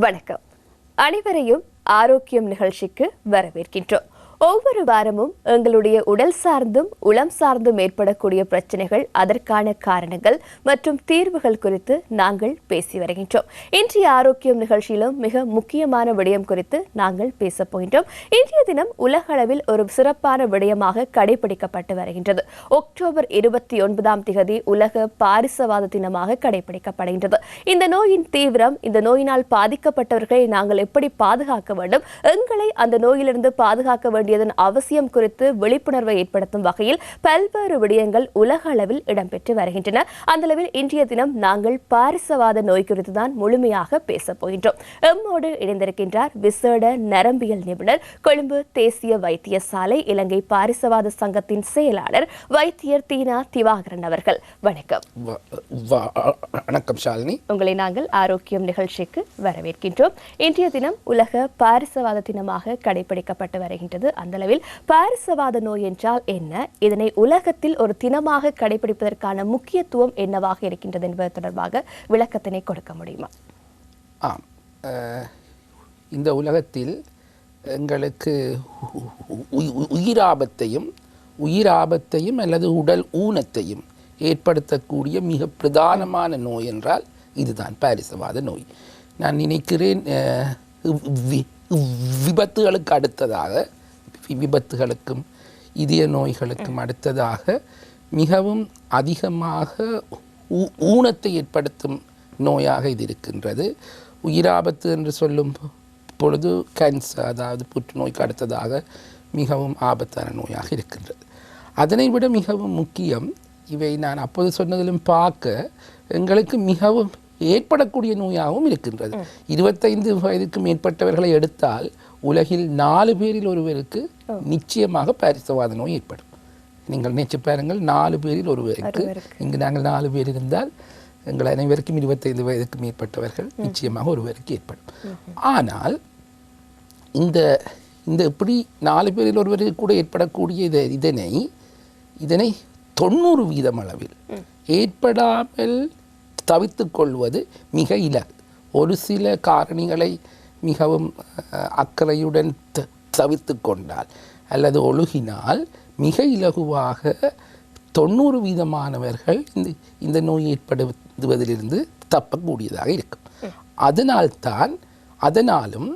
வணக்கம். அனைவரையும் ஆரோக்கியம் நிகழ்ச்சிக்கு வரவேற்கின்றோம். ஒவ்வொரு வாரமும் எங்களுடைய உடல் சார்ந்தும் உளம் சார்ந்தும் ஏற்படக்கூடிய பிரச்சனைகள், அதற்கான காரணங்கள் மற்றும் தீர்வுகள் குறித்து நாங்கள் பேசி வருகின்றோம். இன்றைய ஆரோக்கியம் நிகழ்ச்சியிலும் மிக முக்கியமான விடயம் குறித்து நாங்கள் பேசப் போகின்றோம். இன்றைய தினம் உலக அளவில் ஒரு சிறப்பான விடயமாக கடைபிடிக்கப்பட்டு வருகின்றது. அக்டோபர் 29 உலக பாரிசவாத தினமாக கடைபிடிக்கப்படுகின்றது. இந்த நோயின் தீவிரம், இந்த நோயினால் பாதிக்கப்பட்டவர்களை நாங்கள் எப்படி பாதுகாக்க வேண்டும், எங்களை அந்த நோயிலிருந்து பாதுகாக்க வேண்டும் அவசியம் குறித்து விழிப்புணர்வை ஏற்படுத்தும் வகையில் பல்வேறு விடயங்கள் உலக அளவில் இடம்பெற்று வருகின்றன. அந்த அளவில் இன்றைய தினம் நாங்கள் பாரிசவாத நோய் குறித்து தான் முழுமையாக பேசப் போகின்றோம். எம்மோடு இணைந்திருக்கின்றார் விசேட நரம்பியல் நிபுணர், கொழும்பு தேசிய வைத்தியசாலை இலங்கை பாரிசவாத சங்கத்தின் செயலாளர் வைத்தியர் தீனா திவாகரன் அவர்கள். வணக்கம். வணக்கம் ஷாலினி. உங்களை நாங்கள் ஆரோக்கியம் நிகழ்ச்சிக்கு வரவேற்கின்றோம். இன்றைய தினம் உலக பாரிசவாத தினமாக கடைபிடிக்கப்பட்டு வருகின்றது. அந்த அளவில் பாரிசவாத நோய் என்றால் என்ன, இதனை உலகத்தில் ஒரு தினமாக கடைபிடிப்பதற்கான முக்கியத்துவம் என்னவாக இருக்கின்றது என்பது தொடர்பாக விளக்கத்தினை கொடுக்க முடியுமா? இந்த உலகத்தில் எங்களுக்கு உயிராபத்தையும் அல்லது உடல் ஊனத்தையும் ஏற்படுத்தக்கூடிய மிக பிரதானமான நோய் என்றால் இதுதான் பாரிசவாத நோய். நான் நினைக்கிறேன் விபத்துகளுக்கு அடுத்ததாக, விபத்துகளுக்கும் இதய நோய்களுக்கும் அடுத்ததாக மிகவும் அதிகமாக ஊனத்தை ஏற்படுத்தும் நோயாக இது இருக்கின்றது. உயிராபத்து என்று சொல்லும் பொழுது கேன்சர், அதாவது புற்றுநோய்க்கு அடுத்ததாக மிகவும் ஆபத்தான நோயாக இருக்கின்றது. அதனை விட மிகவும் முக்கியம், இவை நான் அப்போது சொன்னதிலும் பார்க்க எங்களுக்கு மிகவும் ஏற்படக்கூடிய நோயாகவும் இருக்கின்றது. 25 வயதுக்கு மேற்பட்டவர்களை எடுத்தால் உலகில் 4 பேரில் ஒருவருக்கு நிச்சயமாக பாரிசவாத நோய் ஏற்படும். நீங்கள் நினைச்சு பாருங்கள், 4 பேரில் ஒருவருக்கு. இங்கு நாங்கள் 4 பேர் இருந்தால் எங்கள் அனைவருக்கும் 25 வயதுக்கு மேற்பட்டவர்கள் நிச்சயமாக ஒருவருக்கு ஏற்படும். ஆனால் இந்த இப்படி 4 பேரில் ஒருவருக்கு கூட ஏற்படக்கூடிய இதனை 90% அளவில் ஏற்படாமல் தவிர்த்துக் கொள்வது மிக இலகு. ஒரு சில காரணிகளை மிகவும் அக்கறையுடன் தவிர்த்து கொண்டால் அல்லது ஒழுகினால் மிக இலகுவாக 90% இந்த நோய் ஏற்படுவதிலிருந்து தப்பக்கூடியதாக இருக்கும். அதனாலும்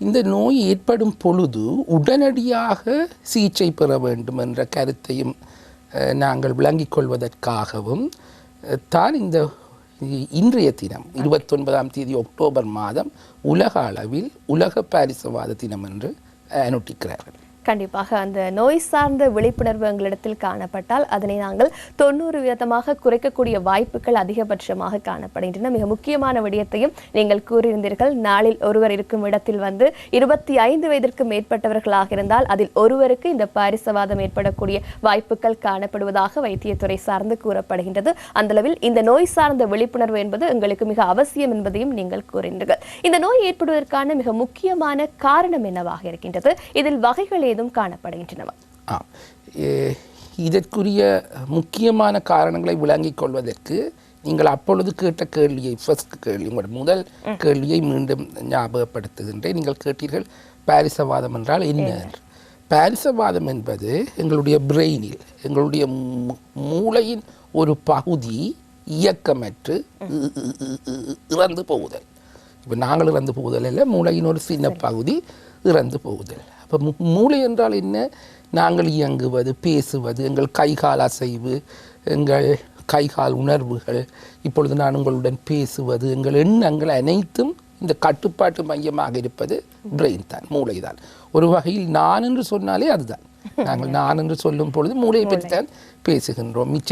இந்த நோய் ஏற்படும் பொழுது உடனடியாக சிகிச்சை பெற வேண்டும் என்ற கருத்தையும் நாங்கள் விளங்கிக் கொள்வதற்காகவும் தான் இன்றைய தினம் 29 அக்டோபர் மாதம் உலக அளவில் உலக பாரிசவாத தினம் என்று அனுட்டிக்கிறார்கள். கண்டிப்பாக அந்த நோய் சார்ந்த விழிப்புணர்வு எங்களிடத்தில் காணப்பட்டால் அதனை நாங்கள் 90% குறைக்கக்கூடிய வாய்ப்புகள் அதிகபட்சமாக காணப்படுகின்றன. மிக முக்கியமான விடயத்தையும் நீங்கள் கூறியிருந்தீர்கள். நாளில் ஒருவர் இருக்கும் இடத்தில் 25 வயதிற்கு மேற்பட்டவர்களாக இருந்தால் அதில் ஒருவருக்கு இந்த பாரிசவாதம் ஏற்படக்கூடிய வாய்ப்புகள் காணப்படுவதாக வைத்தியத்துறை சார்ந்து கூறப்படுகின்றது. அந்த அளவில் இந்த நோய் சார்ந்த விழிப்புணர்வு என்பது எங்களுக்கு மிக அவசியம் என்பதையும் நீங்கள் கூறினீர்கள். இந்த நோய் ஏற்படுவதற்கான மிக முக்கியமான காரணம் என்னவாக இருக்கின்றது? இதில் வகைகள் காணப்படுகின்றன. இதற்குரிய முக்கியமான காரணங்களை விளங்கிக் கொள்வதற்கு நீங்கள் அப்பொழுது கேட்ட கேள்வியை, ஃபர்ஸ்ட் கேள்வி, முதல் கேள்வியை மீண்டும் ஞாபகப்படுத்துகின்றேன். நீங்கள் கேட்டீர்கள் பாரிசவாதம் என்றால் என்ன? பாரிசவாதம் என்பது எங்களுடைய பிரெயினில், எங்களுடைய மூளையின் ஒரு பகுதி இயக்கமற்று இறந்து போகுதல். இப்போ நாங்கள் இறந்து போகுதல் இல்லை, மூளையின் ஒரு சின்ன பகுதி இறந்து போகுதல். அப்போ மூளை என்றால் என்ன? நாங்கள் இயங்குவது, பேசுவது, எங்கள் கைகால் அசைவு, எங்கள் கைகால் உணர்வுகள், இப்பொழுது நான் உங்களுடன் பேசுவது, எங்கள் எண்ணங்கள் அனைத்தும் இந்த கட்டுப்பாட்டு மையமாக இருப்பது பிரெயின் தான், மூளை தான். ஒரு வகையில் நான் என்று சொன்னாலே அதுதான். நாங்கள் நான் என்று சொல்லும் பொழுது மூளையை பற்றி தான் பேசுகின்றோம். மிச்ச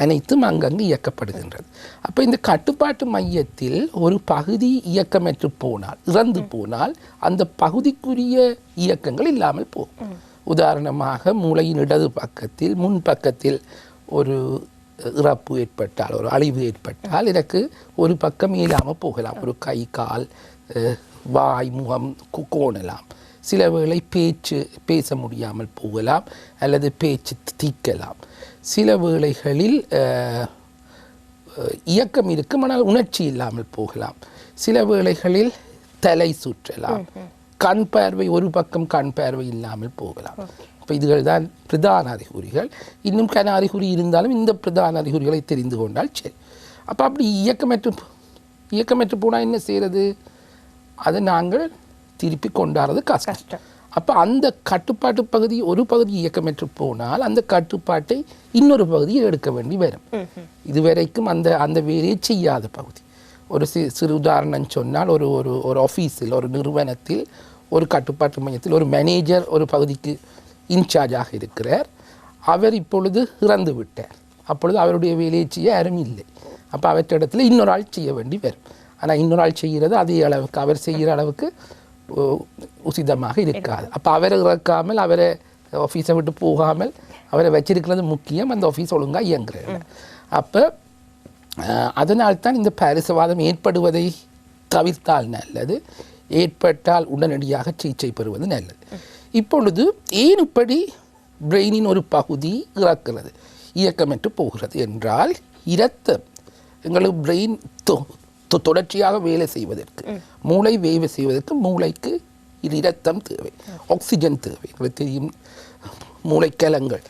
அனைத்தும் அங்கங்கு இயக்கப்படுகின்றது. அப்போ இந்த கட்டுப்பாட்டு மையத்தில் ஒரு பகுதி இயக்கமற்று போனால், இறந்து போனால், அந்த பகுதிக்குரிய இயக்கங்கள் இல்லாமல் போகும். உதாரணமாக மூளையின் இடது பக்கத்தில், முன்பக்கத்தில் ஒரு இறப்பு ஏற்பட்டால், ஒரு அழிவு ஏற்பட்டால் எனக்கு ஒரு பக்கம் இயலாமல் போகலாம். ஒரு கை, கால், வாய், முகம் கோணலாம். சில வேளை பேச முடியாமல் போகலாம் அல்லது பேச்சு தீக்கலாம். சில வேளைகளில் இயக்கம் இருக்கும், ஆனால் உணர்ச்சி இல்லாமல் போகலாம். சில வேளைகளில் தலை சுற்றலாம், கண் பார்வை ஒரு பக்கம் கண் பார்வை இல்லாமல் போகலாம். இப்போ இதுகள் தான் பிரதான அறிகுறிகள். இன்னும் கன அறிகுறி இருந்தாலும் இந்த பிரதான அறிகுறிகளை தெரிந்து கொண்டால் சரி. அப்போ அப்படி இயக்கமற்று போனால் என்ன செய்கிறது? அதை நாங்கள் திருப்பி கொண்டாடுறது கஷ்டம். அப்போ அந்த கட்டுப்பாட்டு பகுதி ஒரு பகுதி இயக்கமற்று போனால் அந்த கட்டுப்பாட்டை இன்னொரு பகுதியை எடுக்க வேண்டி வரும். இதுவரைக்கும் அந்த வேலையை செய்யாத பகுதி. ஒரு சிறு உதாரணம் சொன்னால் ஒரு ஒரு ஆஃபீஸில் ஒரு நிறுவனத்தில் ஒரு கட்டுப்பாட்டு மையத்தில் ஒரு மேனேஜர் ஒரு பகுதிக்கு இன்சார்ஜாக இருக்கிறார். அவர் இப்பொழுது இறந்து விட்டார். அப்பொழுது அவருடைய வேலையை செய்ய யாரும் இல்லை. அப்போ அவற்ற இடத்துல இன்னொரு ஆள் செய்ய வேண்டி வரும். ஆனால் இன்னொரு ஆள் செய்கிறது அதே அளவுக்கு அவர் செய்கிற அளவுக்கு உசிதமாக இருக்காது. அப்போ அவரை இறக்காமல் அவரை ஆஃபீஸை விட்டு போகாமல் அவரை வச்சிருக்கிறது முக்கியம். அந்த ஆஃபீஸ் ஒழுங்காக இயங்குறாங்க. அப்போ அதனால்தான் இந்த பாரிசவாதம் ஏற்படுவதை தவிர்த்தால் நல்லது, ஏற்பட்டால் உடனடியாக சிகிச்சை பெறுவது நல்லது. இப்பொழுது ஏன் இப்படி பிரெயினின் ஒரு பகுதி இறக்கிறது, இயக்கமற்று போகிறது என்றால், இரத்தம் எங்களுக்கு பிரெயின் தொடர்ச்சியாக வேலை செய்வதற்கு, மூளை வேலை செய்வதற்கு மூளைக்கு இரத்தம் தேவை, ஆக்சிஜன் தேவை. எங்களுக்கு தெரியும் மூளைக்கலங்கள்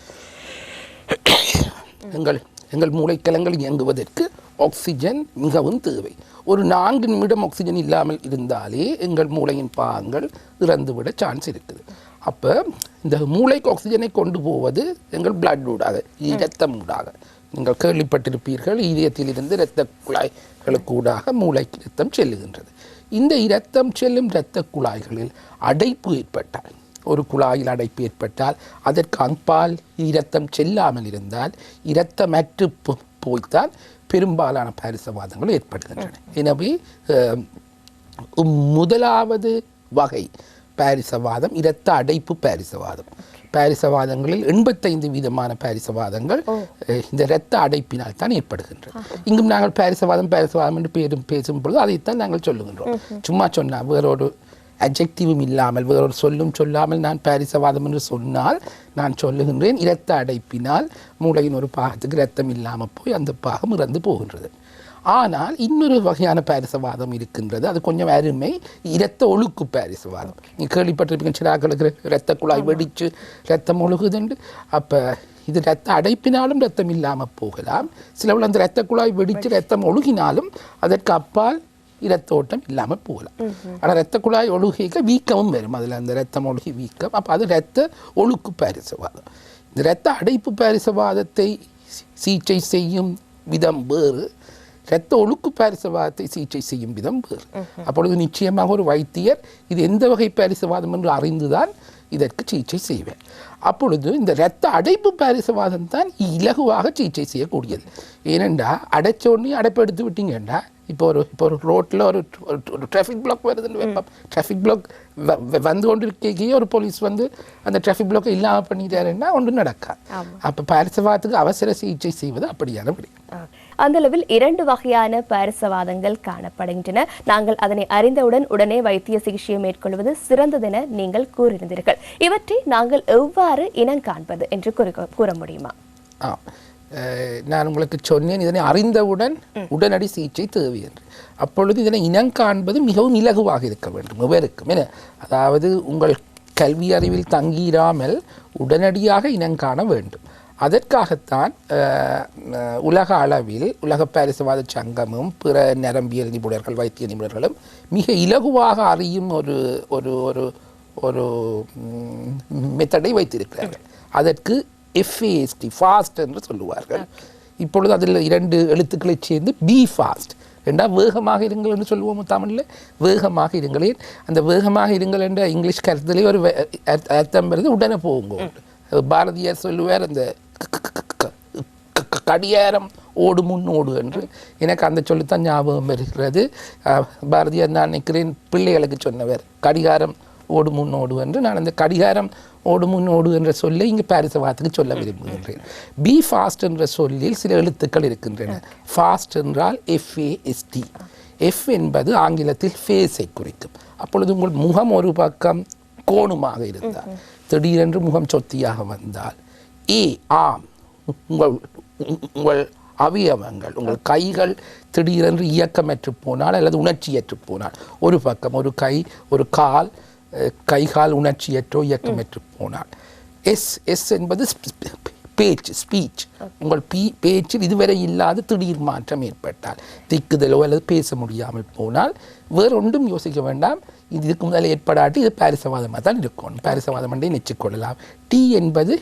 எங்கள் மூளைக்கலங்கள் இயங்குவதற்கு ஆக்சிஜன் மிகவும் தேவை. ஒரு 4 நிமிடம் ஆக்சிஜன் இல்லாமல் இருந்தாலே எங்கள் மூளையின் பாகங்கள் இறந்துவிட சான்ஸ் இருக்குது. அப்போ இந்த மூளைக்கு ஆக்சிஜனை கொண்டு போவது எங்கள் பிளட் ஊடாக, இரத்தம் ஊடாக. நீங்கள் கேள்விப்பட்டிருப்பீர்கள், இதயத்திலிருந்து இரத்த குழாய்களுக்கு ஊடாக மூளைக்கு இரத்தம் செல்லுகின்றது. இந்த இரத்தம் செல்லும் இரத்த குழாய்களில் அடைப்பு ஏற்பட்டால், ஒரு குழாயில் அடைப்பு ஏற்பட்டால், அதற்கு அப்பால் இரத்தம் செல்லாமல் இருந்தால், இரத்தமற்று போய்த்தான் பெரும்பாலான பாரிசவாதங்கள் ஏற்படுகின்றன. எனவே முதலாவது வகை பாரிசவாதம் இரத்த அடைப்பு பாரிசவாதம். பாரிசவாதங்களில் 85% பாரிசவாதங்கள் இந்த இரத்த அடைப்பினால் தான் ஏற்படுகின்றது. இங்கும் நாங்கள் பாரிசவாதம் என்று பேசும் பொழுது அதைத்தான் நாங்கள் சொல்லுகின்றோம். சும்மா சொன்னால் வேறொரு அட்ஜெக்டிவும் இல்லாமல் வேறொரு சொல்லும் சொல்லாமல் நான் பாரிசவாதம் என்று சொன்னால் நான் சொல்லுகின்றேன் இரத்த அடைப்பினால் மூளையின் ஒரு பாகத்துக்கு இரத்தம் இல்லாமல் போய் அந்த பாகம் இறந்து போகின்றது. ஆனால் இன்னொரு வகையான பாரிசவாதம் இருக்கின்றது. அது கொஞ்சம் அருமை, இரத்த ஒழுக்கு பாரிசவாதம். நீங்கள் கேள்விப்பட்டிருப்பீங்க, சிறாக்களுக்கு இரத்த குழாய் வெடித்து இரத்தம் ஒழுகுதுண்டு. அப்போ இது இரத்த அடைப்பினாலும் இரத்தம் இல்லாமல் போகலாம். சிலவில் அந்த இரத்த குழாய் வெடித்து இரத்தம் ஒழுகினாலும் அதற்கு அப்பால் இரத்தோட்டம் இல்லாமல் போகலாம். ஆனால் இரத்த குழாய் ஒழுகிக்க வீக்கமும் வரும், அதில் அந்த இரத்தம் ஒழுகி வீக்கம். அப்போ அது இரத்த ஒழுக்கு பாரிசவாதம். இந்த இரத்த அடைப்பு பாரிசவாதத்தை சிகிச்சை செய்யும் விதம் வேறு, இரத்த ஒழுக்கு பாரிசவாதத்தை சிகிச்சை செய்யும் விதம் வேறு. அப்பொழுது நிச்சயமாக ஒரு வைத்தியர் இது எந்த வகை பாரிசவாதம் என்று அறிந்துதான் இதற்கு சிகிச்சை செய்வேன். அப்பொழுது இந்த இரத்த அடைப்பு பாரிசவாதம் தான் இலகுவாக சிகிச்சை செய்யக்கூடியது. ஏனென்றா அடைச்ச உடனே அடைப்பு எடுத்து விட்டீங்கன்னா, இப்போ ஒரு ரோட்டில் ஒரு டிராஃபிக் பிளாக் வருதுன்னு வைப்போம். டிராஃபிக் பிளாக் வந்து கொண்டு இருக்கே ஒரு போலீஸ் வந்து அந்த டிராஃபிக் பிளாக்கை இல்லாமல் பண்ணிட்டாருன்னா ஒன்றும் நடக்காது. அப்போ பாரிசவாதத்துக்கு அவசர சிகிச்சை செய்வது அப்படியான படி. அந்த அளவில் 2 வகையான பாரிசவாதங்கள் காணப்படுகின்றன. நாங்கள் அதனை அறிந்தவுடன் உடனே வைத்திய சிகிச்சையை மேற்கொள்வது சிறந்ததென நீங்கள் கூறியிருந்தீர்கள். இவற்றை நாங்கள் எவ்வாறு இனம் காண்பது என்று கூற முடியுமா? நான் உங்களுக்கு சொன்னேன், இதனை அறிந்தவுடன் உடனடி சிகிச்சை தேவை என்று. அப்பொழுது இதனை இனம் காண்பது மிகவும் இலகுவாக இருக்க வேண்டும் எவருக்கும். அதாவது உங்கள் கல்வி அறிவில் தங்கிராமல் உடனடியாக இனம் காண வேண்டும். அதற்காகத்தான் உலக அளவில் உலக பாரிசவாத சங்கமும் பிற நரம்பியல் நிபுணர்கள் வைத்திய நிபுணர்களும் மிக இலகுவாக அறியும் ஒரு ஒரு ஒரு ஒரு மெத்தடை வைத்திருக்கிறார்கள். அதற்கு FAST, ஃபாஸ்ட் என்று சொல்லுவார்கள். இப்பொழுது அதில் 2 எழுத்துக்களை சேர்ந்து பி ஃபாஸ்ட் என்றால் வேகமாக இருங்கள் என்று சொல்லுவோம் தமிழில். வேகமாக இருங்களேன், அந்த வேகமாக இருங்கள் என்ற இங்கிலீஷ் கருத்திலே ஒரு அர்த்தம் வருது உடனே போகுங்க. பாரதியார் சொல்லுவார், அந்த கடியாரம் ஓடு முன்னோடு என்று. எனக்கு அந்த சொல்லித்தான் ஞாபகம் வருகிறது. பாரதியார் நான் நினைக்கிறேன் பிள்ளைகளுக்கு சொன்னவர், கடிகாரம் ஓடு முன்னோடு என்று. நான் அந்த கடிகாரம் ஓடு முன்னோடு என்ற சொல்லை இங்கு பாரிசவாதத்துக்கு சொல்ல விரும்புகின்றேன். பி ஃபாஸ்ட் என்ற சொல்லில் சில எழுத்துக்கள் இருக்கின்றன. ஃபாஸ்ட் என்றால் FAST. எஃப் என்பது ஆங்கிலத்தில் ஃபேஸை குறிக்கும். அப்பொழுது உங்கள் முகம் ஒரு பக்கம் கோணமாக இருந்தால், திடீரென்று முகம் சொத்தியாக வந்தால், ஆம், உங்கள் அவயவங்கள் உங்கள் கைகள் திடீரென்று இயக்கமற்று போனால் அல்லது உணர்ச்சியற்று போனால், ஒரு பக்கம் ஒரு கை ஒரு கால் கைகால் உணர்ச்சியற்றோ இயக்கமற்று போனால். எஸ் என்பது பேச்சு, ஸ்பீச். உங்கள் பேச்சில் இதுவரை இல்லாத திடீர் மாற்றம் ஏற்பட்டால், திக்குதலோ அல்லது பேச முடியாமல் போனால், வேறு ஒன்றும் யோசிக்க வேண்டாம். இதுக்கு முதல் ஏற்படாட்டி இது பாரிசவாதமாக தான் இருக்கும். பாரிசவாதம் என்றே நிச்சயிக்கொள்ளலாம். டி என்பது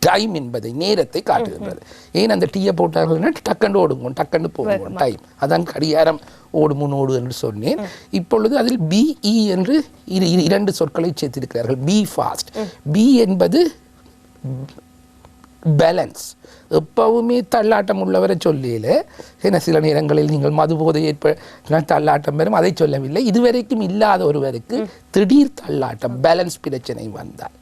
டைம் என்பதை, நேரத்தை காட்டுகின்றது. ஏன் அந்த டீயை போட்டார்கள்னா டக்கண்டு ஓடுங்க, டக்கண்டு போகும் டைம். அதான் கடிகாரம் ஓடு என்று சொன்னேன். இப்பொழுது அதில் பிஇ என்று இரண்டு சொற்களை சேர்த்திருக்கிறார்கள். Be fast. பி என்பது பேலன்ஸ். எப்பவுமே தள்ளாட்டம் உள்ளவரை சொல்லல. ஏன்னா சில நேரங்களில் நீங்கள் மது போதை தள்ளாட்டம் பெறும், அதை சொல்லவில்லை. இதுவரைக்கும் இல்லாத ஒருவருக்கு திடீர் தள்ளாட்டம், பேலன்ஸ் பிரச்சனை வந்தால்,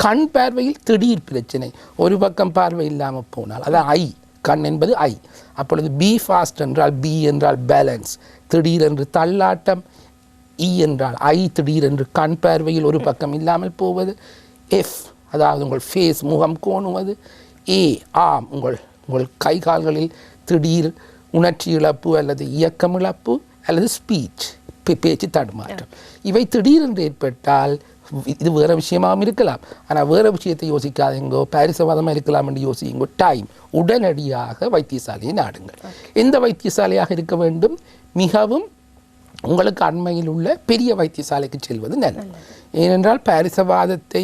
கண் பார்வையில் திடீர் பிரச்சனை, ஒரு பக்கம் பார்வை இல்லாமல் போனால், அதான் ஐ, கண் என்பது ஐ. அப்பொழுது பி ஃபாஸ்ட் என்றால், பி என்றால் பேலன்ஸ், திடீரென்று தள்ளாட்டம். இ என்றால் ஐ, திடீரென்று கண் பார்வையில் ஒரு பக்கம் இல்லாமல் போவது. எஃப் அதாவது உங்கள் ஃபேஸ், முகம் கோணுவது. ஏ ஆம், உங்கள் கை கால்களில் திடீர் உணர்ச்சி இழப்பு அல்லது இயக்கம் இழப்பு அல்லது ஸ்பீச், பேச்சு தடுமாற்றம். இவை திடீரென்று ஏற்பட்டால் இது வேறு விஷயமாகவும் இருக்கலாம். ஆனால் வேறு விஷயத்தை யோசிக்காதீங்கோ, பாரிசவாதமாக இருக்கலாம் என்று யோசிங்கோ. டைம், உடனடியாக வைத்தியசாலையை நாடுங்கள். எந்த வைத்தியசாலையாக இருக்க வேண்டும்? மிகவும் உங்களுக்கு அண்மையில் உள்ள பெரிய வைத்தியசாலைக்கு செல்வது நல்லது. ஏனென்றால் பாரிசவாதத்தை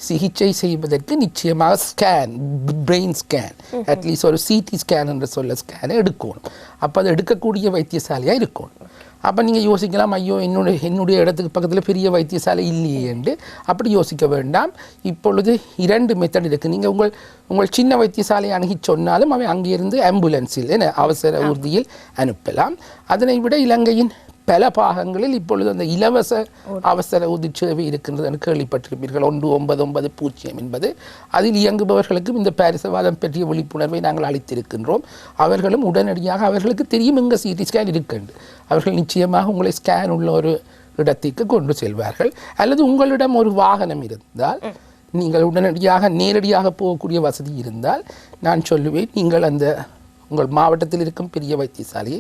சிகிச்சை செய்வதற்கு நிச்சயமாக ஸ்கேன், பிரெயின் ஸ்கேன், அட்லீஸ்ட் ஒரு சிடி ஸ்கேன் என்று சொல்ல ஸ்கேனை எடுக்கணும். அப்போ அது எடுக்கக்கூடிய வைத்தியசாலையாக இருக்கணும். அப்போ நீங்கள் யோசிக்கலாம், ஐயோ என்னுடைய இடத்துக்கு பக்கத்தில் பெரிய வைத்தியசாலை இல்லையே என்று. அப்படி யோசிக்க வேண்டாம். இப்பொழுது 2 மெத்தட் இருக்குது. நீங்கள் உங்கள் சின்ன வைத்தியசாலையை அணுகி சொன்னாலும் அவை அங்கிருந்து ஆம்புலன்ஸில் அவசர ஊர்தியில் அனுப்பலாம். அதனை விட இலங்கையின் பல பாகங்களில் இப்பொழுது அந்த இலவச அவசர ஊர்தி சேவை இருக்கின்றது என்று கேள்விப்பட்டிருப்பீர்கள். 1990 என்பது. அதில் இயங்குபவர்களுக்கும் இந்த பாரிசவாதம் பற்றிய விழிப்புணர்வை நாங்கள் அளித்திருக்கின்றோம். அவர்களும் உடனடியாக, அவர்களுக்கு தெரியும் இங்கே சிடி ஸ்கேன் இருக்கின்றது, அவர்கள் நிச்சயமாக உங்களை ஸ்கேன் உள்ள ஒரு இடத்திற்கு கொண்டு செல்வார்கள். அல்லது உங்களிடம் ஒரு வாகனம் இருந்தால், நீங்கள் உடனடியாக நேரடியாக போகக்கூடிய வசதி இருந்தால், நான் சொல்லுவேன், நீங்கள் அந்த உங்கள் மாவட்டத்தில் இருக்கும் பெரிய வைத்தியசாலையை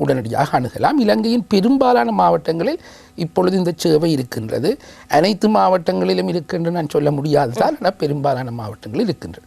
உடனடியாக அணுகலாம். இலங்கையின் பெரும்பாலான மாவட்டங்களில் இப்பொழுது இந்த சேவை இருக்கின்றது. அனைத்து மாவட்டங்களிலும் இருக்கின்ற நான் சொல்ல முடியாதுதான், ஆனால் பெரும்பாலான மாவட்டங்களில் இருக்கின்றது.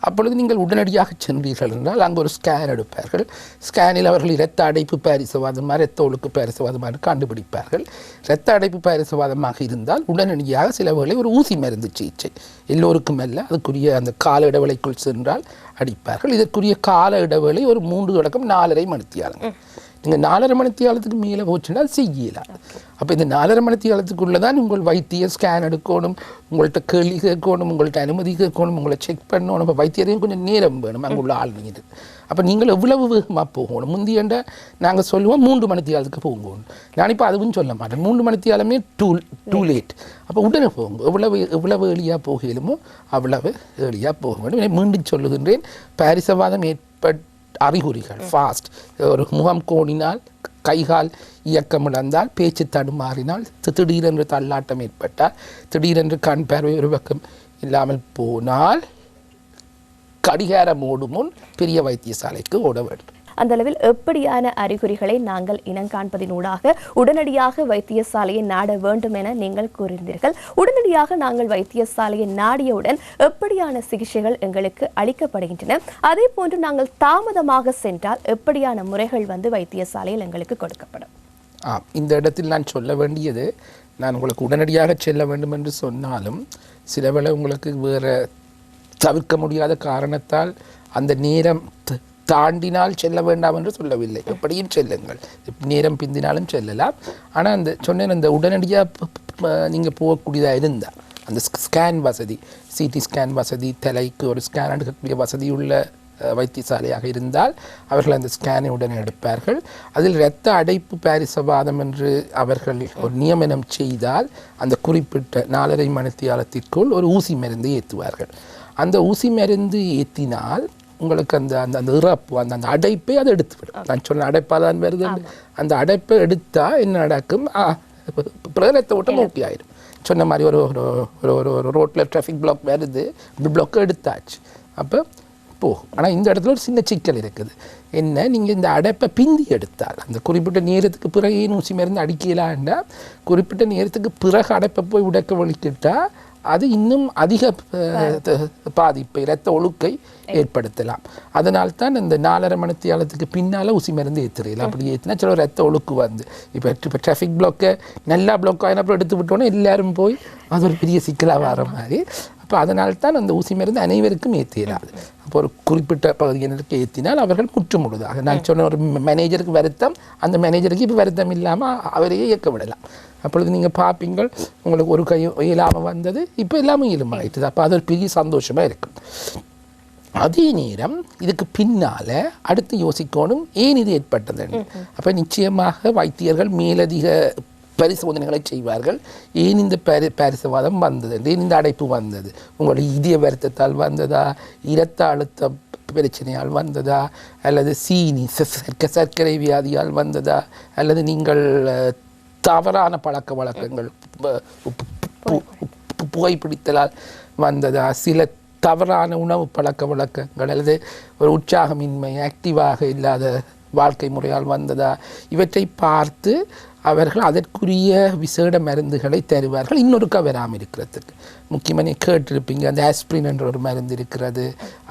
அப்பொழுது நீங்கள் உடனடியாக சென்றீர்கள் என்றால் அங்கு ஒரு ஸ்கேன் எடுப்பார்கள். ஸ்கேனில் அவர்கள் இரத்த அடைப்பு பாரிசவாதமாக, இரத்த ஒழுக்கு பாரிசவாதமாக கண்டுபிடிப்பார்கள். இரத்த அடைப்பு பாரிசவாதமாக இருந்தால் உடனடியாக சில வேளை ஒரு ஊசி மருந்து சிகிச்சை, எல்லோருக்கும் அல்ல, அதுக்குரிய அந்த கால இடைவெளிக்குள் சென்றால் அடிப்பார்கள். இதற்குரிய கால இடைவெளி ஒரு 3 தொடக்கம் 4.5 மணித்தியாலங்கள். நீங்கள் 4.5 மணித்தியாலத்துக்கு மேலே போச்சுனால் செய்யலாம். அப்போ இந்த 4.5 மணித்தியாலத்துக்குள்ளே தான் உங்கள் வைத்தியர் ஸ்கேன் எடுக்கணும், உங்கள்கிட்ட கேள்வி கேட்கணும், உங்கள்கிட்ட அனுமதி கேட்கணும், உங்களை செக் பண்ணணும். அப்போ வைத்தியரையும் கொஞ்சம் நேரம் வேணும், அங்கே உள்ள ஆள் நீங்கள். அப்போ நீங்கள் எவ்வளவு வேகமாக போகணும்? முந்தியண்ட நாங்கள் சொல்லுவோம் 3 மணித்தியாலத்துக்கு போகணும். நான் இப்போ அதுவும் சொல்ல மாட்டேன். 3 மணித்தியாலமே டூ லேட். அப்போ உடனே போகும். எவ்வளவு எளியாக போகலுமோ அவ்வளவு எளியாக போக வேண்டும். மீண்டும் சொல்லுகின்றேன், பாரிசவாதம் அறிகுறிகள் ஃபாஸ்ட், ஒரு முகம் கோணினால், கைகால் இயக்கம் இழந்தால், பேச்சு தடுமாறினால், திடீரென்று தள்ளாட்டம் ஏற்பட்டால், திடீரென்று கண் பார்வை ஒரு பக்கம் இல்லாமல் போனால், கடிகாரம் ஓடும் முன் பெரிய வைத்தியசாலைக்கு ஓட வேண்டும். அந்த அளவில் எப்படியான அறிகுறிகளை நாங்கள் இனங்காண்பதினூடாக உடனடியாக வைத்தியசாலையை நாட வேண்டும் என நீங்கள் கூறினீர்கள். உடனடியாக நாங்கள் வைத்தியசாலையை நாடியவுடன் எப்படியான சிகிச்சைகள் எங்களுக்கு அளிக்கப்படுகின்றன? அதே போன்று நாங்கள் தாமதமாக சென்றால் எப்படியான முறைகள் வைத்தியசாலையில் எங்களுக்கு கொடுக்கப்படும்? இந்த இடத்தில் நான் சொல்ல வேண்டியது, நான் உங்களுக்கு உடனடியாக செல்ல வேண்டும் என்று சொன்னாலும் சில வேளை உங்களுக்கு வேறு தவிர்க்க முடியாத காரணத்தால் அந்த நேரம் தாண்டினால் செல்ல வேண்டாம் என்று சொல்லவில்லை. எப்படியும் செல்லுங்கள், நேரம் பிந்தினாலும் செல்லலாம். ஆனால் அந்த சொன்னேன், அந்த உடனடியாக நீங்கள் போகக்கூடியதாக இருந்தால் அந்த ஸ்கேன் வசதி, சிடி ஸ்கேன் வசதி, தலைக்கு ஒரு ஸ்கேன் எடுக்கக்கூடிய வசதி உள்ள வைத்தியசாலையாக இருந்தால் அவர்கள் அந்த ஸ்கேனை உடனே எடுப்பார்கள். அதில் இரத்த அடைப்பு பாரிசவாதம் என்று அவர்கள் ஒரு நியமனம் செய்தால் அந்த குறிப்பிட்ட 4.5 மணித்தியாலத்திற்குள் ஒரு ஊசி மருந்தை ஏற்றுவார்கள். அந்த ஊசி மருந்து ஏற்றினால் உங்களுக்கு அந்த அந்த இறப்பு, அந்த அடைப்பை அதை எடுத்துவிடும். நான் சொன்ன அடைப்பாக தான் வருது. அந்த அடைப்பை எடுத்தால் என்ன நடக்கும்? பிரேரத்தை ஓட்டம் ஓகே ஆயிடும். சொன்ன மாதிரி ஒரு ரோட்டில் டிராஃபிக் பிளாக் வருது, பிளாக்கை எடுத்தாச்சு. அப்போ போகும். ஆனால் இந்த இடத்துல ஒரு சின்ன சிக்கல் இருக்குது. என்ன, நீங்கள் இந்த அடைப்பை பிந்தி எடுத்தால் அந்த குறிப்பிட்ட நேரத்துக்கு பிறகு ஊசி மருந்து அடிக்கலான்னா குறிப்பிட்ட நேரத்துக்கு பிறகு அடைப்பை போய் உடைக்க வலிக்கிட்டால் அது இன்னும் அதிக பாதிப்பை இரத்த ஒழுக்கை ஏற்படுத்தலாம். அதனால்தான் இந்த 4.5 மணித்தியாலத்துக்கு பின்னால் ஊசி மருந்து ஏற்றுறீங்க. அப்படி ஏற்றினா சில ரத்த ஒழுக்கு வந்து இப்போ டிராஃபிக் பிளாக்கை நல்லா பிளாக் ஆகினப்போ எடுத்து விட்டோன்னே எல்லாரும் போய் அது ஒரு பெரிய சிக்கலாக வர மாதிரி. அப்போ அதனால்தான் அந்த ஊசி மருந்து அனைவருக்கும் ஏற்றிடாது. அப்போ ஒரு குறிப்பிட்ட பகுதியினருக்கு ஏற்றினால் அவர்கள் முற்றுமுழுதாக நான் சொன்ன ஒரு மேனேஜருக்கு வருத்தம், அந்த மேனேஜருக்கு இப்போ வருத்தம் இல்லாமல் அவரையே இயக்க விடலாம். அப்பொழுது நீங்கள் பார்ப்பீங்கள் உங்களுக்கு ஒரு கை இயலாமல் வந்தது இப்போ எல்லாமே இயலுமாயிட்டுது. அப்போ அது ஒரு பெரிய சந்தோஷமாக இருக்கும். அதே நேரம் இதுக்கு பின்னால் அடுத்து யோசிக்கணும் ஏன் இது ஏற்பட்டது. அப்போ நிச்சயமாக வைத்தியர்கள் மேலதிக பரிசோதனைகளை செய்வார்கள். ஏன் இந்த பாரிசவாதம் வந்தது, ஏன் இந்த அடைப்பு வந்தது, உங்களுடைய இதய வருத்தத்தால் வந்ததா, இரத்த அழுத்த பிரச்சனையால் வந்ததா, அல்லது சீனி சர்க்கரை வியாதியால் வந்ததா, அல்லது நீங்கள் தவறான பழக்க வழக்கங்கள் புகைப்பிடித்தலால் வந்ததா, சில தவறான உணவு பழக்க வழக்கங்கள் அல்லது ஒரு உற்சாகமின்மை ஆக்டிவாக இல்லாத வாழ்க்கை முறையால் வந்ததா, இவற்றை பார்த்து அவர்கள் அதற்குரிய விசேட மருந்துகளை தருவார்கள். இன்னொருக்கா வராமல் இருக்கிறதுக்கு முக்கியமாக கேட்டிருப்பீங்க, அந்த ஆஸ்பிரின் என்ற ஒரு மருந்து இருக்கிறது.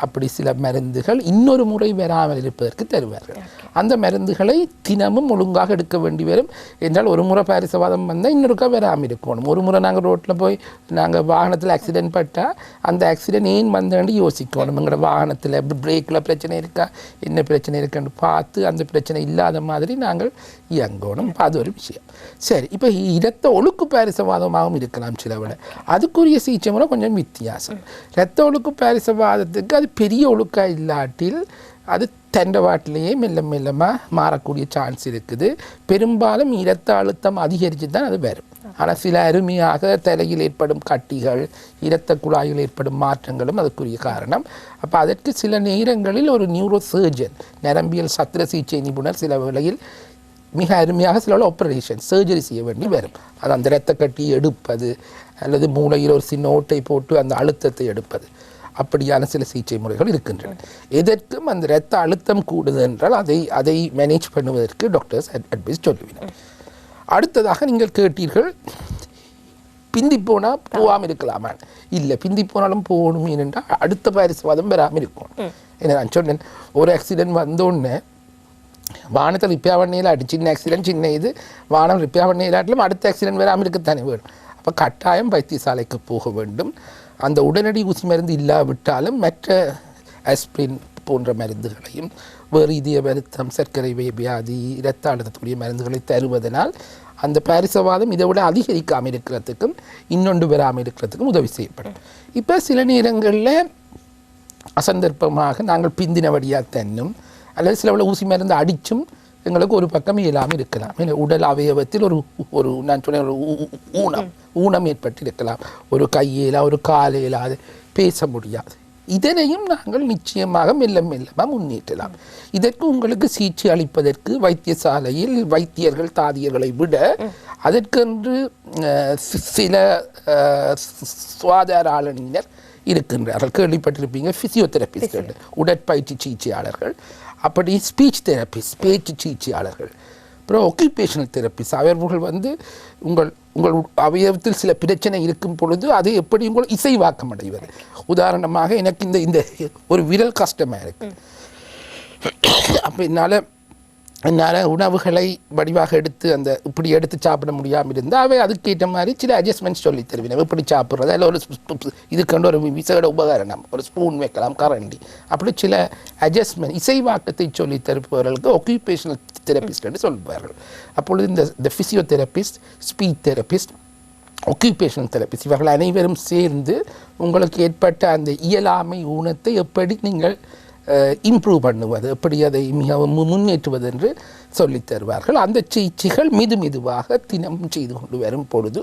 அப்படி சில மருந்துகள் இன்னொரு முறை வராமல் இருப்பதற்கு தருவார்கள். அந்த மருந்துகளை தினமும் ஒழுங்காக எடுக்க வேண்டி வரும். என்றால் ஒரு முறை பாரிசவாதம் வந்தால் இன்னொருக்கா வராமல் இருக்கணும். ஒரு முறை நாங்கள் ரோட்டில் போய் நாங்கள் வாகனத்தில் ஆக்சிடென்ட் பட்டால் அந்த ஆக்சிடென்ட் ஏன் வந்தேன்னு யோசிக்கணும். எங்களோட வாகனத்தில் பிரேக்கில் பிரச்சனை இருக்கா, என்ன பிரச்சனை இருக்குன்னு பார்த்து அந்த பிரச்சனை இல்லாத மாதிரி நாங்கள் இயங்கணும். அது ஒரு விஷயம். சரி, இப்போ இரத்த ஒழுக்கு பாரிசவாதமாகவும் இருக்கலாம் சில விட. அதுக்குரிய சிகிச்சை முறை கொஞ்சம் வித்தியாசம். இரத்த ஒழுக்கு பாரிசவாதத்துக்கு அது பெரிய ஒழுக்காக இல்லாட்டில் அது தண்டவாட்டிலேயே மெல்ல மெல்லமாக மாறக்கூடிய சான்ஸ் இருக்குது. பெரும்பாலும் இரத்த அழுத்தம் அதிகரித்து தான் அது வரும். ஆனால் சில அருமையாக தலையில் ஏற்படும் கட்டிகள், இரத்த குழாயில் ஏற்படும் மாற்றங்களும் அதுக்குரிய காரணம். அப்போ அதற்கு சில நேரங்களில் ஒரு நியூரோ சர்ஜன், நரம்பியல் சத்திர சிகிச்சை நிபுணர் சில வேளையில் மிக அருமையாக சில ஆப்ரேஷன் சர்ஜரி செய்ய வேண்டி வரும். அது அந்த இரத்த கட்டி எடுப்பது அல்லது மூளையில் ஒரு சின்ன ஓட்டை போட்டு அந்த அழுத்தத்தை எடுப்பது, அப்படியான சில சிகிச்சை முறைகள் இருக்கின்றன. எதற்கும் அந்த இரத்த அழுத்தம் கூடுது என்றால் அதை மேனேஜ் பண்ணுவதற்கு டாக்டர்ஸ் அட்வைஸ் சொல்லுவினர். அடுத்ததாக நீங்கள் கேட்டீர்கள் பிந்தி போனால் போகாமல் இருக்கலாமா? இல்லை, பிந்தி போனாலும் போகணும். ஏனென்றால் அடுத்த பாரிசவாதம் வராமல் இருக்கும். ஏன்னா நான் சொன்னேன், ஒரு ஆக்சிடென்ட் வந்தோடனே வானத்தை ரிப்பேர் பண்ணையிலாட்டி சின்ன ஆக்சிடென்ட் சின்ன இது வானம் ரிப்பேர் பண்ணையிலாட்டிலும் அடுத்த ஆக்சிடென்ட் வராமல் இருக்கத்தானே வேணும். அப்போ கட்டாயம் வைத்தியசாலைக்கு போக வேண்டும். அந்த உடனடி ஊசி மருந்து இல்லாவிட்டாலும் மற்ற ஆஸ்பிரின் போன்ற மருந்துகளையும் வேறு இதய வருத்தம், சர்க்கரை வியாதி, இரத்த அழுத்தக்கூடிய மருந்துகளை தருவதனால் அந்த பாரிசவாதம் இதை விட அதிகரிக்காமல் இருக்கிறதுக்கும் இன்னொன்று வராமல் இருக்கிறதுக்கும் உதவி செய்யப்படும். இப்போ சில நேரங்களில் அசந்தர்ப்பமாக நாங்கள் பிந்தினபடியாக தன்னும் அல்லது சில ஊசி மருந்து அடித்தும் எங்களுக்கு ஒரு பக்கம் இயலாமல் இருக்கலாம். உடல் அவயவத்தில் ஒரு நான் சொன்ன ஒரு ஊனம் ஏற்பட்டு இருக்கலாம். ஒரு கையிலா ஒரு காலையிலாது பேச முடியாது. இதனையும் நாங்கள் நிச்சயமாக மெல்ல மெல்லமாக முன்னேற்றலாம். இதற்கு உங்களுக்கு சிகிச்சை அளிப்பதற்கு வைத்தியசாலையில் வைத்தியர்கள் தாதியர்களை விட அதற்கென்று சில சுகாதார ஆளுநர் இருக்கின்றார்கள். கேள்விப்பட்டிருப்பீங்க, ஃபிசியோதெரபிஸ்ட், உடற்பயிற்சி சிகிச்சையாளர்கள், அப்படி ஸ்பீச் தெரபிஸ்ட், பேச்சு சிகிச்சையாளர்கள், அப்புறம் ஒக்குபேஷனல் தெரபிஸ்ட். அவர்கள் உங்கள் அவயவத்தில் சில பிரச்சனை இருக்கும் பொழுது அதை எப்படி உங்கள் இசைவாக்கம் அடைவது. உதாரணமாக எனக்கு இந்த ஒரு விரல் கஷ்டமாக இருக்கு. அப்போ என்னால் உணவுகளை வடிவாக எடுத்து இப்படி எடுத்து சாப்பிட முடியாமல் இருந்தால் அவை அதுக்கேற்ற மாதிரி சில அட்ஜஸ்ட்மெண்ட்ஸ் சொல்லி தருவேன். எப்படி சாப்பிட்றது, அதில் ஒரு இதுக்கண்டு ஒரு விசேட உபகரணம், ஒரு ஸ்பூன் வைக்கலாம், கரண்டி, அப்படி சில அட்ஜஸ்ட்மெண்ட் இசைவாக்கத்தை சொல்லி தருப்பவர்களுக்கு ஒக்குபேஷனல் தெரபிஸ்ட் என்று சொல்வார்கள். அப்பொழுது இந்த physiotherapist, speech therapist, occupational therapist இவர்கள் அனைவரும் சேர்ந்து உங்களுக்கு ஏற்பட்ட அந்த இயலாமை ஊனத்தை எப்படி நீங்கள் இம்ப்ரூவ் பண்ணுவது, எப்படி அதை மிகவும் முன்னேற்றுவது என்று சொல்லித் தருவார்கள். அந்த சிகிச்சைகள் மெதுவாக தினமும் செய்து கொண்டு வரும் பொழுது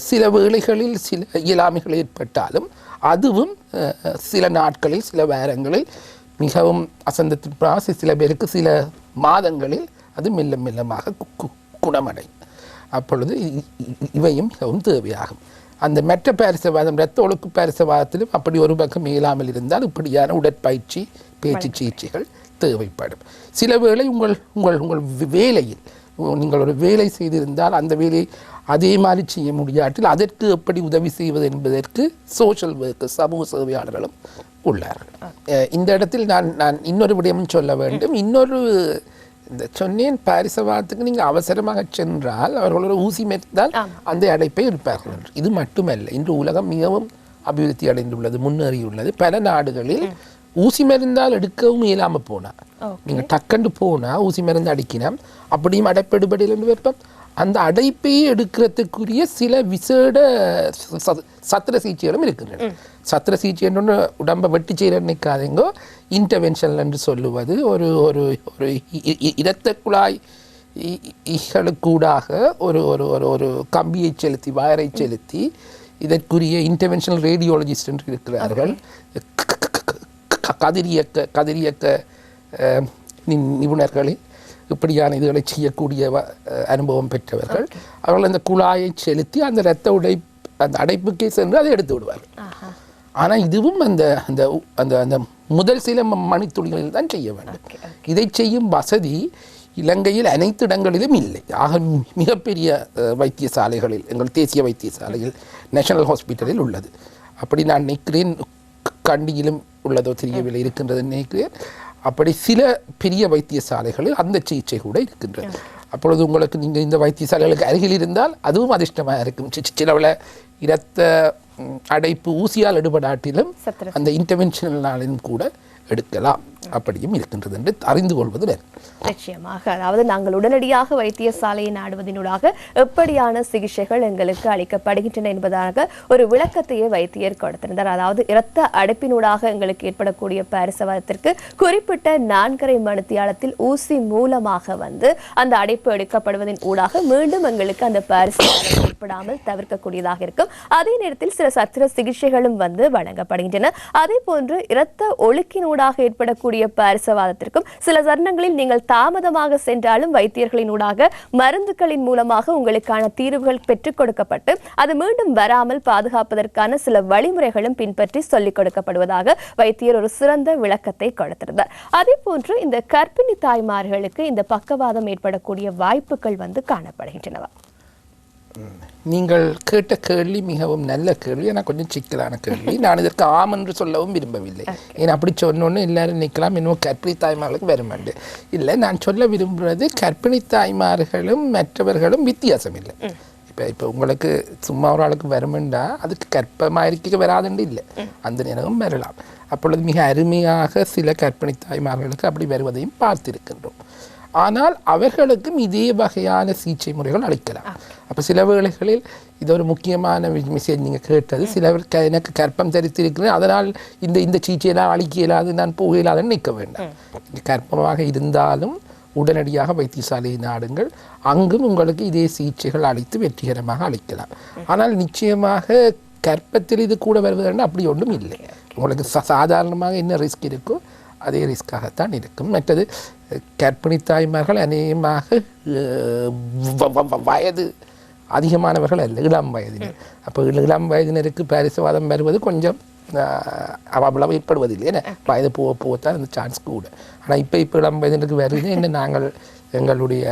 சில வேளைகளில் சில இயலாமைகள் ஏற்பட்டாலும் அதுவும் சில நாட்களில் சில வாரங்களில் மிகவும் அசந்தத்திற்கு சில பேருக்கு சில மாதங்களில் அது மெல்லமாக குணமடையும். அப்பொழுது இவையும் மிகவும் தேவையாகும். அந்த மெட்ட பாரிசவாதம் இரத்த ஒழுக்கு பாரிசவாதத்திலும் அப்படி ஒரு பக்கம் இயலாமல் இருந்தால் இப்படியான உடற்பயிற்சி பேச்சு சிகிச்சைகள் தேவைப்படும். சில வேளை உங்கள் உங்கள் உங்கள் வேலையில் நீங்கள் ஒரு வேலை செய்திருந்தால் அந்த வேலையை அதே மாதிரி செய்ய முடியாட்டில் அதற்கு எப்படி உதவி செய்வது என்பதற்கு சோஷியல் ஒர்க்கர் சமூக சேவையாளர்களும் உள்ளார்கள். இந்த இடத்தில் நான் இன்னொரு விடயமும் சொல்ல வேண்டும். இன்னொரு இந்த சொன்னேன் பாரிசவாதத்துக்கு நீங்கள் அவசரமாக சென்றால் அவர்களோட ஊசி மெத்தால் அந்த அடைப்பை எடுப்பார்கள் என்று. இது மட்டுமல்ல, இன்று உலகம் மிகவும் அபிவிருத்தி அடைந்துள்ளது, முன்னேறியுள்ளது. பல நாடுகளில் ஊசி மருந்தால் எடுக்கவும் இயலாமல் போனால் நீங்கள் டக்கண்டு போனால் ஊசி மருந்து அடிக்கினோம் அப்படியும் அடைப்பெடுபடியில் வைப்போம். அந்த அடைப்பையை எடுக்கிறதுக்குரிய சில விசேட சத்திர சிகிச்சைகளும் இருக்கின்றன. சத்திர சிகிச்சை என்று உடம்பை வெட்டி செய்கிற நினைக்காதீங்கோ. இன்டர்வென்ஷன் என்று சொல்லுவது ஒரு ஒரு ஒரு இரத்த குழாய் களுக்கூடாக ஒரு ஒரு ஒரு ஒரு கம்பியை செலுத்தி வயரை செலுத்தி இதற்குரிய இன்டர்வென்ஷனல் ரேடியோலஜிஸ்ட் என்று இருக்கிறார்கள். கதிரியக்க நிபுணர்களில் இப்படியான இதுகளை செய்யக்கூடிய அனுபவம் பெற்றவர்கள். அவர்கள் அந்த குழாயை செலுத்தி அந்த இரத்த அந்த அடைப்புக்கே சென்று அதை எடுத்து விடுவார்கள். ஆனால் இதுவும் அந்த அந்த அந்த அந்த முதல் சில மணித்துளிகளில் தான் செய்ய வேண்டும். இதை செய்யும் வசதி இலங்கையில் அனைத்து இடங்களிலும் இல்லை. ஆக மிகப்பெரிய வைத்தியசாலைகளில், எங்கள் தேசிய வைத்தியசாலையில், நேஷனல் ஹாஸ்பிட்டலில் உள்ளது. அப்படி நான் நினைக்கிறேன், கண்டியிலும் உள்ளதோ தெரியவில்லை, இருக்கின்றது நினைக்கிறேன். அப்படி சில பெரிய வைத்தியசாலைகளில் அந்த சிகிச்சை கூட இருக்கின்றது. அப்பொழுது உங்களுக்கு நீங்கள் இந்த வைத்தியசாலைகளுக்கு அருகில் இருந்தால் அதுவும் அதிர்ஷ்டமாக இருக்கும். சிலவில் இரத்த அடைப்பு ஊசியால் எடுபடாட்டிலும் அந்த இன்டர்வென்ஷனாலும் கூட எடுக்கலாம். அப்படியும் இருக்கின்றது என்று அறிந்து கொள்வது வேண்டும். நிச்சயமாக. அதாவது நாங்கள் உடனடியாக வைத்தியசாலையை நாடுவதனூடாக எப்படியான சிகிச்சைகள் எங்களுக்கு அளிக்கப்படுகின்றன என்பதாக ஒரு விளக்கத்தையே வைத்தியர் கொடுத்திருந்தார். அதாவது இரத்த அடைப்பினூடாக எங்களுக்கு ஏற்படக்கூடிய பாரிசவாதத்திற்கு குறிப்பிட்ட 4.5 மணித்தியாலத்தில் ஊசி மூலமாக அந்த அடைப்பு எடுக்கப்படுவதன் ஊடாக மீண்டும் எங்களுக்கு அந்த பாரிசவாதம் ஏற்படாமல் தவிர்க்கக்கூடியதாக இருக்கும். அதே நேரத்தில் சில சத்திர சிகிச்சைகளும் வழங்கப்படுகின்றன. அதே போன்று இரத்த ஒழுக்கினூடாக ஏற்படக்கூடிய பாரிசவாதத்திற்கும் சில தருணங்களில் நீங்கள் தாமதமாக சென்றாலும் வைத்தியர்களினூடாக மருந்துகளின் மூலமாக உங்களுக்கான தீர்வுகள் பெற்றுக் கொடுக்கப்பட்டு அது மீண்டும் வராமல் பாதுகாப்பதற்கான சில வழிமுறைகளும் பின்பற்றி சொல்லிக் கொடுக்கப்படுவதாக வைத்தியர் ஒரு சிறந்த விளக்கத்தை கொடுத்திருந்தார். அதே போன்று இந்த கர்ப்பிணி தாய்மார்களுக்கு இந்த பக்கவாதம் ஏற்படக்கூடிய வாய்ப்புகள் காணப்படுகின்றனவா? நீங்கள் கேட்ட கேள்வி மிகவும் நல்ல கேள்வி. ஆனால் கொஞ்சம் சிக்கலான கேள்வி. நான் இதற்கு ஆம் என்று சொல்லவும் விரும்பவில்லை. ஏன்னா அப்படி சொன்னோன்னு எல்லாரும் நிற்கலாம், இன்னும் கர்ப்பிணி தாய்மார்களுக்கு வருமாண்டு இல்லை. நான் சொல்ல விரும்புகிறது, கர்ப்பிணி தாய்மார்களும் மற்றவர்களும் வித்தியாசம் இல்லை. இப்போ உங்களுக்கு சும்மா ஒரு ஆளுக்கு வருமெண்டா அதுக்கு கர்ப்பமாயிருக்க வராதுண்டு இல்லை, அந்த நேரம் வரலாம். அப்பொழுது மிக அருமையாக சில கர்ப்பிணி தாய்மார்களுக்கு அப்படி வருவதையும் பார்த்திருக்கின்றோம். ஆனால் அவர்களுக்கும் இதே வகையான சிகிச்சை முறைகள் அளிக்கலாம். அப்போ சில வேளைகளில் இது ஒரு முக்கியமான மெசேஜ் நீங்கள் கேட்டது. சிலருக்கு எனக்கு கர்ப்பம் தரித்திருக்கிறேன், அதனால் இந்த சிகிச்சையெல்லாம் அளிக்க இயலாது, நான் போக இயலாதுன்னு நிற்க வேண்டாம். கர்ப்பமாக இருந்தாலும் உடனடியாக வைத்தியசாலையை நாடுங்கள். அங்கும் உங்களுக்கு இதே சிகிச்சைகள் அளித்து வெற்றிகரமாக அளிக்கலாம். ஆனால் நிச்சயமாக கர்ப்பத்தில் இது கூட வருவதுன்னா அப்படி ஒன்றும் இல்லை. உங்களுக்கு சாதாரணமாக என்ன ரிஸ்க் இருக்கோ அதே ரிஸ்காகத்தான் இருக்கும். மற்றது கர்ப்பிணி தாய்மார்கள் அநேகமாக வயது அதிகமானவர்கள் அல்ல, இளம் வயதினர். அப்போ இளம் வயதினருக்கு பாரிசவாதம் வருவது கொஞ்சம் அவ்வளவு ஏற்படுவதில்லை. ஏன்னா வயது போகத்தான் அந்த சான்ஸ் கூட. ஆனால் இப்போ இளம் வயதினருக்கு வருது என்ன, நாங்கள் எங்களுடைய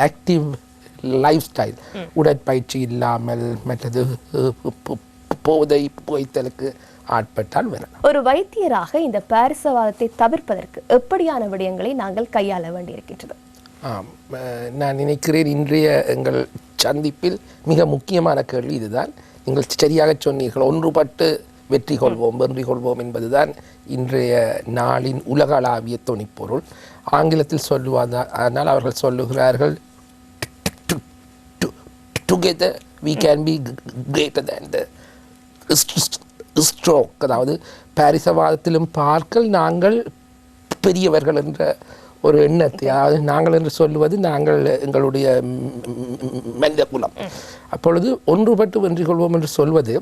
ஆக்டிவ் லைஃப் ஸ்டைல், உடற்பயிற்சி இல்லாமல் மற்றது போதை புகைத்தலுக்கு ஆட்பட்டால் வரலாம். ஒரு வைத்தியராக இந்த பாரிசவாதத்தை தவிர்ப்பதற்கு எப்படியான விடயங்களை நாங்கள் கையாள வேண்டியிருக்கின்றது? நான் நினைக்கிறேன் இன்றைய எங்கள் சந்திப்பில் மிக முக்கியமான கேள்வி இதுதான். நீங்கள் சரியாக சொன்னீர்கள், ஒன்றுபட்டு வெற்றி கொள்வோம் வெற்றி கொள்வோம் என்பதுதான் இன்றைய நாளின் உலகளாவிய தொனிப்பொருள். ஆங்கிலத்தில் சொல்லுவதானால் அவர்கள் சொல்லுகிறார்கள், together we can be greater than the stroke. அதாவது பாரிசவாதத்திலும் பார்க்கல் நாங்கள் பெரியவர்கள் என்ற ஒரு எண்ணத்தை, அதாவது நாங்கள் என்று சொல்லுவது நாங்கள் எங்களுடைய மனித குலம். அப்பொழுது ஒன்றுபட்டு வெற்றி கொள்வோம் என்று சொல்வது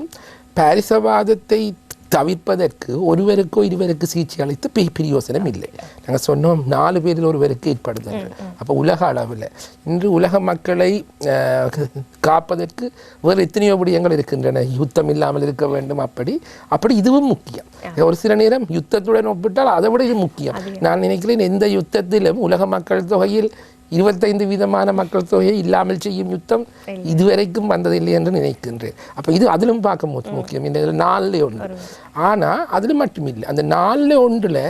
பாரிசவாதத்தை தவிர்ப்பதற்கு ஒருவருக்கோ இருவருக்கு சிகிச்சை அளித்து பிரயோசனம் இல்லை. நாங்கள் சொன்னோம் 4 பேரில் ஒருவருக்கு ஏற்படுது. அப்போ உலக அளவில் இன்று உலக மக்களை காப்பதற்கு வேறு எத்தனையோ விடயங்கள் இருக்கின்றன. யுத்தம் இல்லாமல் இருக்க வேண்டும். அப்படி இதுவும் முக்கியம். ஒரு சில நேரம் யுத்தத்துடன் ஒப்பிட்டால் அதை விட இது முக்கியம். நான் நினைக்கிறேன் எந்த யுத்தத்திலும் உலக மக்கள் தொகையில் 25% மக்கள் தொகையை இல்லாமல் செய்யும் யுத்தம் இதுவரைக்கும் வந்ததில்லை என்று நினைக்கின்றேன். அப்போ இது அதிலும் பார்க்க முக்கியம். இந்த 4ல் 1. ஆனால் அதில் மட்டும் இல்லை, அந்த 4ல் 1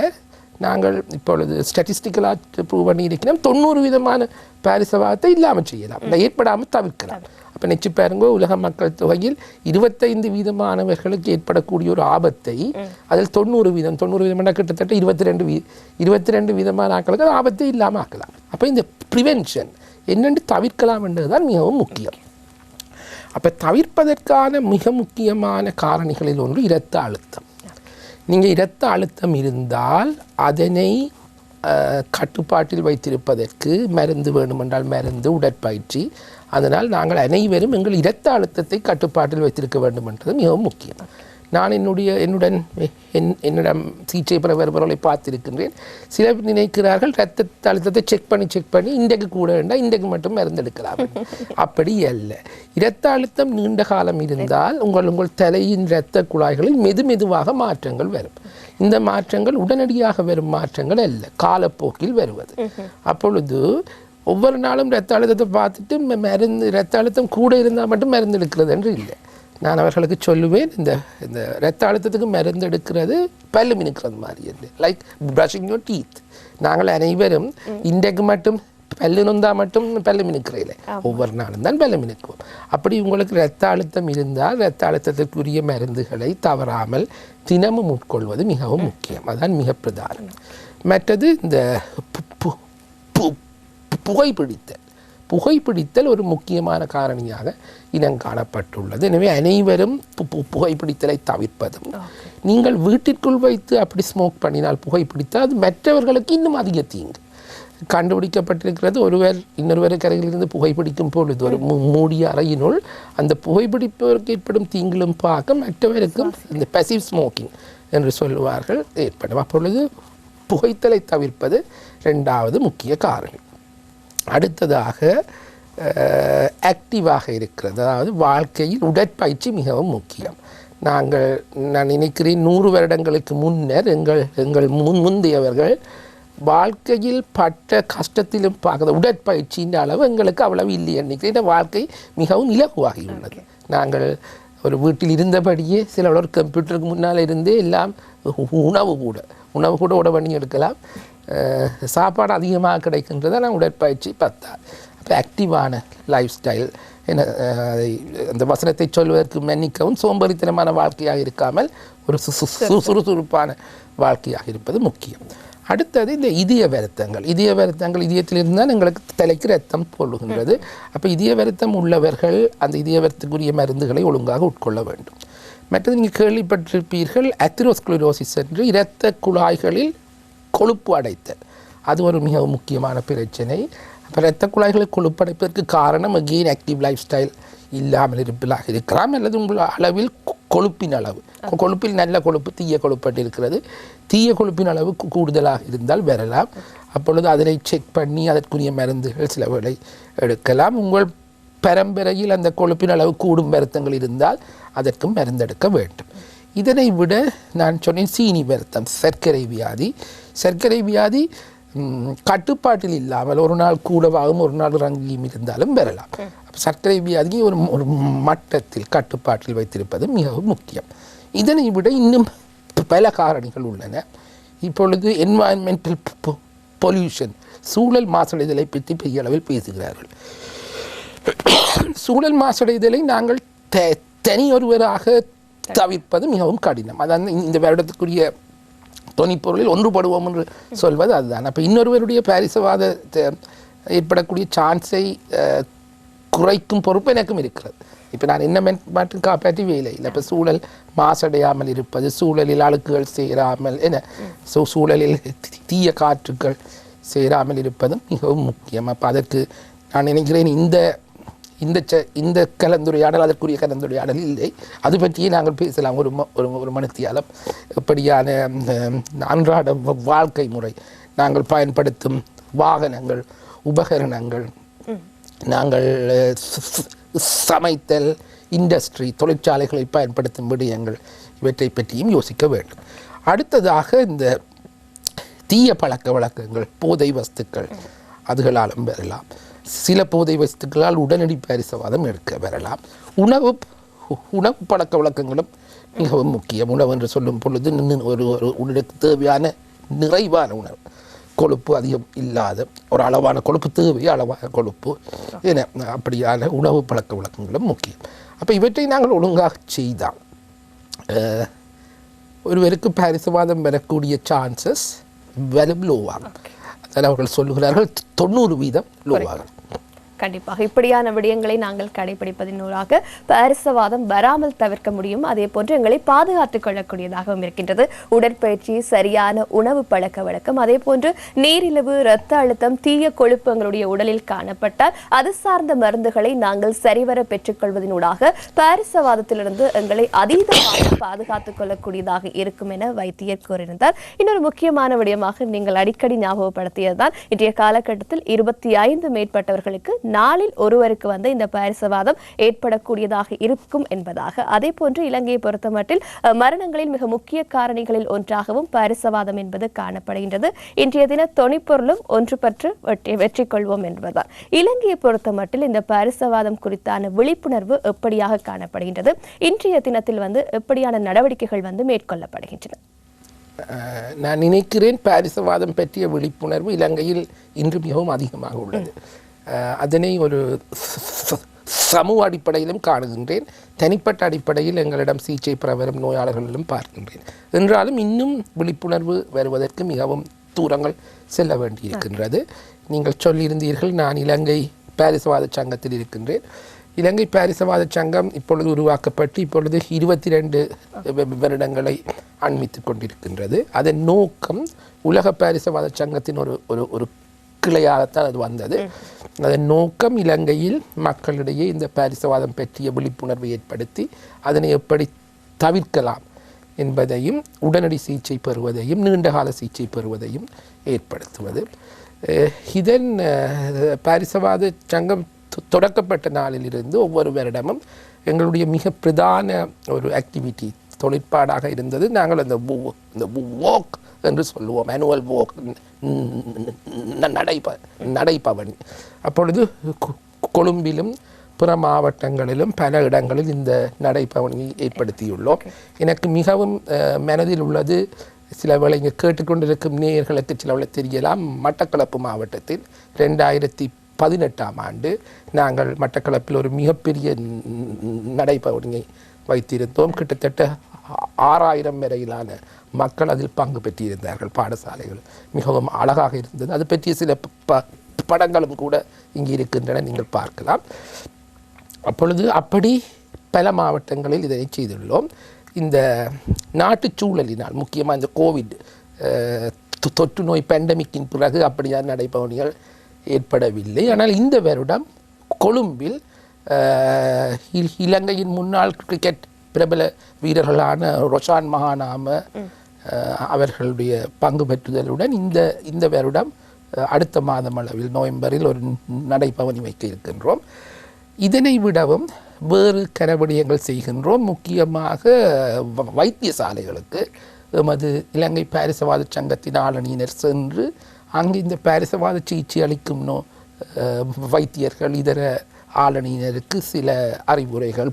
நாங்கள் இப்பொழுது ஸ்டாட்டிஸ்டிக்கலாக ப்ரூவ் பண்ணியிருக்கிறோம். 90% பாரிஸ் விவாதத்தை இல்லாமல் செய்யலாம், ஏற்படாமல் தவிர்க்கலாம். அப்போ நிச்சய பாருங்க, உலக மக்கள் தொகையில் 25% ஏற்படக்கூடிய ஒரு ஆபத்தை அதில் 90% கிட்டத்தட்ட 22% ஆக்களுக்கு ஆபத்தை இல்லாமல் ஆக்கலாம். அப்போ இந்த ப்ரிவென்ஷன் என்னென்று தவிர்க்கலாம் என்றதுதான் மிகவும் முக்கியம். அப்போ தவிர்ப்பதற்கான மிக முக்கியமான காரணிகளில் ஒன்று இரத்த அழுத்தம். நீங்கள் இரத்த அழுத்தம் இருந்தால் அதனை கட்டுப்பாட்டில் வைத்திருப்பதற்கு மருந்து வேண்டுமென்றால் மருந்து, உடற்பயிற்சி. அதனால் நாங்கள் அனைவரும் எங்கள் இரத்த அழுத்தத்தை கட்டுப்பாட்டில் வைத்திருக்க வேண்டும் என்றது மிகவும் முக்கியம். நான் என்னிடம் சிகிச்சை பெற வருபவர்களை பார்த்திருக்கின்றேன். சிலர் நினைக்கிறார்கள் இரத்த அழுத்தத்தை செக் பண்ணி இன்றைக்கு கூட வேண்டாம், இன்றைக்கு மட்டும் மருந்தெடுக்கலாம். அப்படி அல்ல. இரத்த அழுத்தம் நீண்ட காலம் இருந்தால் உங்கள் தலையின் இரத்த குழாய்களில் மெதுவாக மாற்றங்கள் வரும். இந்த மாற்றங்கள் உடனடியாக வரும் மாற்றங்கள் அல்ல, காலப்போக்கில் வருவது. அப்பொழுது ஒவ்வொரு நாளும் இரத்த அழுத்தத்தை பார்த்துட்டு இரத்த அழுத்தம் கூட இருந்தால் மட்டும் மருந்து எடுக்கிறது என்று இல்லை. நான் அவர்களுக்கு சொல்லுவேன், இந்த இரத்த அழுத்தத்துக்கு மருந்து எடுக்கிறது பல்லு மினுக்கிறது மாதிரி இல்லை, லைக் ப்ரஷிங் யோர் டீத். நாங்கள் அனைவரும் இன்றைக்கு மட்டும் பல்லு நொந்தால் மட்டும் பல்லு மினுக்கிறதில்லை, ஒவ்வொரு நாளும் தான் பல்லு மினுக்குவோம். அப்படி உங்களுக்கு இரத்த அழுத்தம் இருந்தால் இரத்த அழுத்தத்திற்குரிய மருந்துகளை தவறாமல் தினமும் உட்கொள்வது மிகவும் முக்கியம். அதுதான் மிக பிரதானம். மற்றது இந்த புகைப்பிடித்தல் ஒரு முக்கியமான காரணியாக இனம் காணப்பட்டுள்ளது. எனவே அனைவரும் புகைப்பிடித்தலை தவிர்ப்பதும், நீங்கள் வீட்டிற்குள் வைத்து அப்படி ஸ்மோக் பண்ணினால் புகைப்பிடித்தால் அது மற்றவர்களுக்கு இன்னும் அதிக தீங்கு. கண்டுபிடிக்கப்பட்டிருக்கிறது, ஒருவர் இன்னொருவருக்கு அருகிலிருந்து புகைப்பிடிக்கும் பொழுது ஒரு மூடிய அறையினுள் அந்த புகைப்பிடிப்பவருக்கு ஏற்படும் தீங்கிலும் பார்க்க மற்றவருக்கும் இந்த பசிவ் ஸ்மோக்கிங் என்று சொல்லுவார்கள் ஏற்படும். அப்பொழுது புகைத்தலை தவிர்ப்பது 2வது முக்கிய காரணி. அடுத்ததாக ஆக்டிவாக இருக்கிறது, அதாவது வாழ்க்கையில் உடற்பயிற்சி மிகவும் முக்கியம். நான் நினைக்கிறேன் 100 வருடங்களுக்கு முன்னர் எங்கள் முந்தையவர்கள் வாழ்க்கையில் பட்ட கஷ்டத்திலும் பார்க்குற உடற்பயிற்சியின் அளவு எங்களுக்கு அவ்வளவு இல்லை நினைக்கிறேன். வாழ்க்கை மிகவும் இலகுவாகியுள்ளது. நாங்கள் ஒரு வீட்டில் இருந்தபடியே சில கம்ப்யூட்டருக்கு முன்னால் இருந்தே எல்லாம் உணவு கூட உட பண்ணி எடுக்கலாம், சாப்பாடு அதிகமாக கிடைக்கின்றது. ஆனால் உடற்பயிற்சி 10. அப்போ ஆக்டிவான லைஃப் ஸ்டைல், அந்த வசனத்தை சொல்வதற்கு மன்னிக்கவும் சோம்பேறித்தனமான வாழ்க்கையாக இருக்காமல் ஒரு சுறுசுறுப்பான வாழ்க்கையாக இருப்பது முக்கியம். அடுத்தது இந்த இதய வருத்தங்கள். இதயத்திலிருந்து தான் எங்களுக்கு தலைக்கு ரத்தம் போடுகின்றது. அப்போ இதய வருத்தம் உள்ளவர்கள் அந்த இதய வருத்தத்துக்குரிய மருந்துகளை ஒழுங்காக உட்கொள்ள வேண்டும். மற்றது நீங்கள் கேள்விப்பட்டிருப்பீர்கள் அத்திரோஸ்க்ளரோசிஸ் என்று இரத்த குழாய்களில் கொழுப்பு அடைத்தல். அது ஒரு மிக முக்கியமான பிரச்சனை. அப்போ இரத்த குழாய்களை கொழுப்படைப்பதற்கு காரணம் அகெயின் ஆக்டிவ் லைஃப் ஸ்டைல் இல்லாமல் இருப்பதாக இருக்கலாம், அல்லது உங்கள் அளவில் கொழுப்பின் அளவு, கொழுப்பில் நல்ல கொழுப்பு தீய கொழுப்பட்டு இருக்கிறது, தீய கொழுப்பின் அளவு கூடுதலாக இருந்தால் வரலாம். அப்பொழுது அதனை செக் பண்ணி அதற்குரிய மருந்துகள் சில வேளை எடுக்கலாம். உங்கள் பரம்பரையில் அந்த கொழுப்பின் அளவு கூடும் வருத்தங்கள் இருந்தால் அதற்கும் மருந்தெடுக்க வேண்டும். இதனை விட நான் சொன்னேன் சீனி வருத்தம், சர்க்கரை வியாதி கட்டுப்பாட்டில் இல்லாமல் ஒரு நாள் கூடவாகவும் ஒரு நாள் ரங்கியும் இருந்தாலும் வரலாம். சர்க்கரை வியாதியை ஒரு மட்டத்தில் கட்டுப்பாட்டில் வைத்திருப்பது மிகவும் முக்கியம். இதனை விட இன்னும் பல காரணிகள் உள்ளன. இப்பொழுது என்வாயன்மெண்டல் பொல்யூஷன், சூழல் மாசடைதலை பற்றி பெரிய அளவில் பேசுகிறார்கள். சூழல் மாசடைதலை நாங்கள் தனியொருவராக தவிர்ப்பது மிகவும் கடினம். அதான் இந்த வருடத்துக்குரிய தொனிப்பொருளில் ஒன்றுபடுவோம் என்று சொல்வது அதுதான். அப்போ இன்னொருவருடைய பாரிசவாதத்தை ஏற்படக்கூடிய சான்ஸை குறைக்கும் பொறுப்பு எனக்கும் இருக்கிறது. இப்போ நான் என்ன மட்டும் காப்பாற்றவே இல்லை. இப்போ சூழல் மாசடையாமல் இருப்பது, சூழலில் அழுக்குகள் சேராமல் சூழலில் தீய காற்றுக்கள் சேராமல் இருப்பதும் மிகவும் முக்கியம். அப்போ அதற்கு நான் நினைக்கிறேன் இந்த கலந்துரையாடல் அதற்குரிய கலந்துரையாடல் இல்லை. அது பற்றியே நாங்கள் பேசலாம் ஒரு மணித்தியாலம். எப்படியான அன்றாட வாழ்க்கை முறை, நாங்கள் பயன்படுத்தும் வாகனங்கள், உபகரணங்கள், நாங்கள் சமைத்தல், இண்டஸ்ட்ரி, தொழிற்சாலைகளை பயன்படுத்தும் விடயங்கள், இவற்றை பற்றியும் யோசிக்க வேண்டும். அடுத்ததாக இந்த தீய பழக்க வழக்கங்கள், போதை வஸ்துக்கள், அதுகளாலும் வரலாம். சில போதை வஸ்துக்களால் உடனடி பாரிசவாதம் எடுக்க வரலாம். உணவு பழக்க வழக்கங்களும் மிகவும் முக்கியம். உணவு என்று சொல்லும் பொழுது ஒரு உடலுக்கு தேவையான நிறைவான உணவு, கொழுப்பு அதிகம் இல்லாத ஒரு அளவான கொழுப்பு தேவை, அளவான கொழுப்பு என அப்படியான உணவு பழக்க வழக்கங்களும் முக்கியம். அப்போ இவற்றை நாங்கள் ஒழுங்காக செய்தால் ஒருவருக்கு பாரிசவாதம் வரக்கூடிய சான்சஸ் வெறும் லோவாகும். அதில் அவர்கள் சொல்லுகிறார்கள் 90% லோவாகும். கண்டிப்பாக இப்படியான விடயங்களை நாங்கள் கடைபிடிப்பதனூடாக பாரிசவாதம் வராமல் தவிர்க்க முடியும். அதே போன்று எங்களை பாதுகாத்துக் கொள்ளக்கூடியதாகவும் இருக்கின்றது. உடற்பயிற்சி, சரியான உணவு பழக்க வழக்கம், அதே போன்று நீரிழிவு, இரத்த அழுத்தம், தீய கொழுப்பு எங்களுடைய உடலில் காணப்பட்டால் அது சார்ந்த மருந்துகளை நாங்கள் சரிவர பெற்றுக்கொள்வதனூடாக பாரிசவாதத்திலிருந்து எங்களை அதீதமாக பாதுகாத்துக் கொள்ளக்கூடியதாக இருக்கும் என வைத்தியர் கூறியிருந்தார். இன்னொரு முக்கியமான விடயமாக நீங்கள் அடிக்கடி ஞாபகப்படுத்தியதுதான், இன்றைய காலகட்டத்தில் 25 மேற்பட்டவர்களுக்கு நாளில் ஒருவருக்கு இந்த பாரிசவாதம் ஏற்படக்கூடியதாக இருக்கும் என்பதாக. அதே போன்று இலங்கையை பொறுத்தமட்டில் மரணங்களில் மிக முக்கிய காரணிகளில் ஒன்றாகவும் பாரிசவாதம் என்பது காணப்படுகின்றது. இன்றைய தின தொனிப்பொருளும் ஒன்று பற்று வெற்றி கொள்வோம் என்பதால் இலங்கையை பொறுத்தமட்டில் இந்த பாரிசவாதம் குறித்தான விழிப்புணர்வு எப்படியாக காணப்படுகின்றது, இன்றைய தினத்தில் எப்படியான நடவடிக்கைகள் மேற்கொள்ளப்படுகின்றன? நான் நினைக்கிறேன் பாரிசவாதம் பற்றிய விழிப்புணர்வு இலங்கையில் இன்று மிகவும் அதிகமாக உள்ளது. அதனை ஒரு சமூக அடிப்படையிலும் காணுகின்றேன், தனிப்பட்ட அடிப்படையில் எங்களிடம் சிகிச்சை பெற வரும் நோயாளர்களிலும் பார்க்கின்றேன். என்றாலும் இன்னும் விழிப்புணர்வு வருவதற்கு மிகவும் தூரங்கள் செல்ல வேண்டியிருக்கின்றது. நீங்கள் சொல்லியிருந்தீர்கள், நான் இலங்கை பாரிசவாத சங்கத்தில் இருக்கின்றேன். இலங்கை பாரிசவாத சங்கம் இப்பொழுது உருவாக்கப்பட்டு இப்பொழுது 22 வருடங்களை அண்மித்துக் கொண்டிருக்கின்றது. அதன் நோக்கம் உலக பாரிசவாத சங்கத்தின் ஒரு கிளையாகத்தான் அது வந்தது. அதன் நோக்கம் இலங்கையில் மக்களிடையே இந்த பாரிசவாதம் பற்றிய விழிப்புணர்வை ஏற்படுத்தி அதனை எப்படி தவிர்க்கலாம் என்பதையும், உடனடி சிகிச்சை பெறுவதையும், நீண்டகால சிகிச்சை பெறுவதையும் ஏற்படுத்துவது. இதன் பாரிசவாத சங்கம் தொடக்கப்பட்ட நாளிலிருந்து ஒவ்வொரு வருடமும் எங்களுடைய மிக பிரதான ஒரு ஆக்டிவிட்டி, தொழிற்பாடாக இருந்தது. நாங்கள் அந்த வாக் என்று சொல்லுவோம், ஆனுவல் வாக், நடைபவனி. அப்பொழுது கொழும்பிலும் பிற மாவட்டங்களிலும் பல இடங்களில் இந்த நடைபவனியை ஏற்படுத்தியுள்ளோம். எனக்கு மிகவும் மனதில் உள்ளது, சில வேளை இங்கே கேட்டுக்கொண்டிருக்கும் நேயர்களுக்கு சில வேளை தெரியலாம், மட்டக்களப்பு மாவட்டத்தில் 2018ஆம் ஆண்டு நாங்கள் மட்டக்களப்பில் ஒரு மிகப்பெரிய நடைபவனியை வைத்திருந்தோம். கிட்டத்தட்ட 6000 வரையிலான மக்கள் அதில் பங்கு பெற்றிருந்தார்கள். பாடசாலைகள் மிகவும் அழகாக இருந்தது. அது பற்றிய சில படங்களும் கூட இங்கே இருக்கின்றன, நீங்கள் பார்க்கலாம். அப்பொழுது அப்படி பல மாவட்டங்களில் இதனை செய்துள்ளோம். இந்த நாட்டு சூழலினால், முக்கியமாக இந்த கோவிட் தொற்று நோய் பேண்டமிக்கின் பிறகு அப்படியான நடைபவனிகள் ஏற்படவில்லை. ஆனால் இந்த வருடம் கொழும்பில் இலங்கையின் முன்னாள் கிரிக்கெட் பிரபல வீரர்களான ரொஷான் மகாநாம அவர்களுடைய பங்கு பெற்றுதலுடன் இந்த வருடம் அடுத்த மாதம் அளவில் நவம்பரில் ஒரு நடைபவனி வைக்க இருக்கின்றோம். இதனை விடவும் வேறு கரவிடயங்கள் செய்கின்றோம். முக்கியமாக வைத்தியசாலைகளுக்கு எமது இலங்கை பாரிசவாத சங்கத்தின் ஆளணியினர் சென்று அங்கு இந்த பாரிசவாத சிகிச்சை அளிக்கும் வைத்தியர்கள், இதர ஆளணியினருக்கு சில அறிவுரைகள்,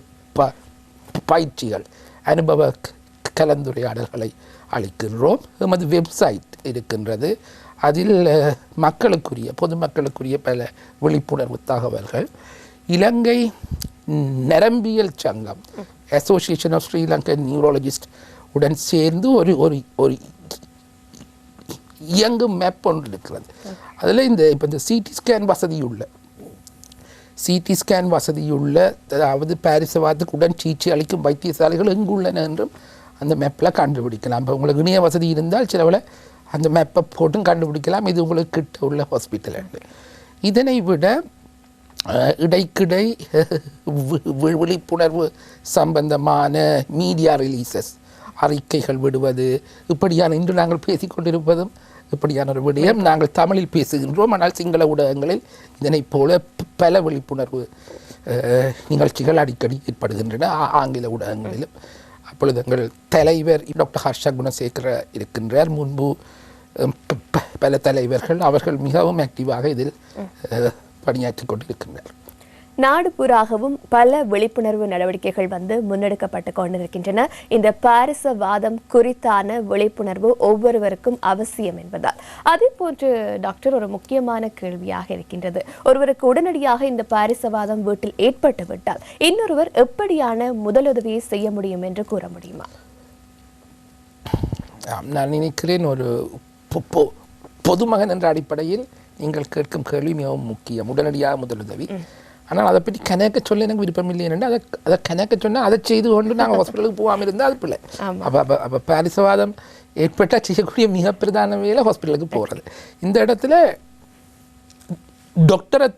பயிற்சிகள், அனுபவ கலந்துரையாடல்களை அளிக்கின்றோம். எமது வெப்சைட் இருக்கின்றது. அதில் பொதுமக்களுக்குரிய பல விழிப்புணர்வு தகவல்கள். இலங்கை நரம்பியல் சங்கம், அசோசியேஷன் ஆஃப் ஸ்ரீலங்கன் நியூரோலஜிஸ்ட் உடன் சேர்ந்து ஒரு இயங்கும் மேப் ஒன்று இருக்கிறது. அதில் இப்போ இந்த சிடி ஸ்கேன் வசதியுள்ள அதாவது பாரிசவாதத்துக்கு உடன் சிகிச்சை அளிக்கும் வைத்தியசாலைகள் எங்கு உள்ளன என்றும் அந்த மேப்பில் கண்டுபிடிக்கலாம். இப்போ உங்களுக்கு இணைய வசதி இருந்தால் சிலவில் அந்த மேப்பை போட்டும் கண்டுபிடிக்கலாம், இது உங்களுக்கு கிட்ட உள்ள ஹாஸ்பிட்டல் என்று. இதனை விட இடைக்கிடை விழிப்புணர்வு சம்பந்தமான மீடியா ரிலீசஸ் அறிக்கைகள் விடுவது, இப்படியான இன்று நாங்கள் பேசிக்கொண்டிருப்பதும் இப்படியான ஒரு விடயம். நாங்கள் தமிழில் பேசுகின்றோம், ஆனால் சிங்கள ஊடகங்களில் இதனைப் போல பல விழிப்புணர்வு நிகழ்ச்சிகள் அடிக்கடி ஏற்படுகின்றன, ஆங்கில ஊடகங்களிலும். அப்பொழுது எங்கள் தலைவர் டாக்டர் ஹர்ஷ குணசேகர இருக்கின்றார். முன்பு பல தலைவர்கள், அவர்கள் மிகவும் ஆக்டிவாக இதில் பணியாற்றிக் கொண்டிருக்கின்றனர். நாடு பூராகவும் பல விழிப்புணர்வு நடவடிக்கைகள் முன்னெடுக்கப்பட்டு கொண்டிருக்கின்றன. இந்த பாரிசவாதம் குறித்தான விழிப்புணர்வு ஒவ்வொருவருக்கும் அவசியம் என்பதால், அதே போன்று டாக்டர், ஒரு முக்கியமான கேள்வியாக இருக்கின்றது. ஒருவருக்கு உடனடியாக இந்த பாரிசவாதம் வீட்டில் ஏற்பட்டு விட்டால் இன்னொருவர் எப்படியான முதலுதவியை செய்ய முடியும் என்று கூற முடியுமா? நான் நினைக்கிறேன், ஒரு பொதுமகன் என்ற அடிப்படையில் நீங்கள் கேட்கும் கேள்வி மிகவும் முக்கியம். உடனடியாக முதலுதவி. ஆனால் அதை பற்றி கணக்க சொல்ல எனக்கு விருப்பம் இல்லை. என்னென்னா அதை கணக்க சொன்னால் அதை செய்து கொண்டு நாங்கள் ஹாஸ்பிட்டலுக்கு போகாமல் இருந்தால் அது பிள்ளை. அப்போ பாரிசவாதம் ஏற்பட்டால் செய்யக்கூடிய மிக பிரதான வேலை ஹாஸ்பிட்டலுக்கு போகிறது. இந்த இடத்துல டாக்டரை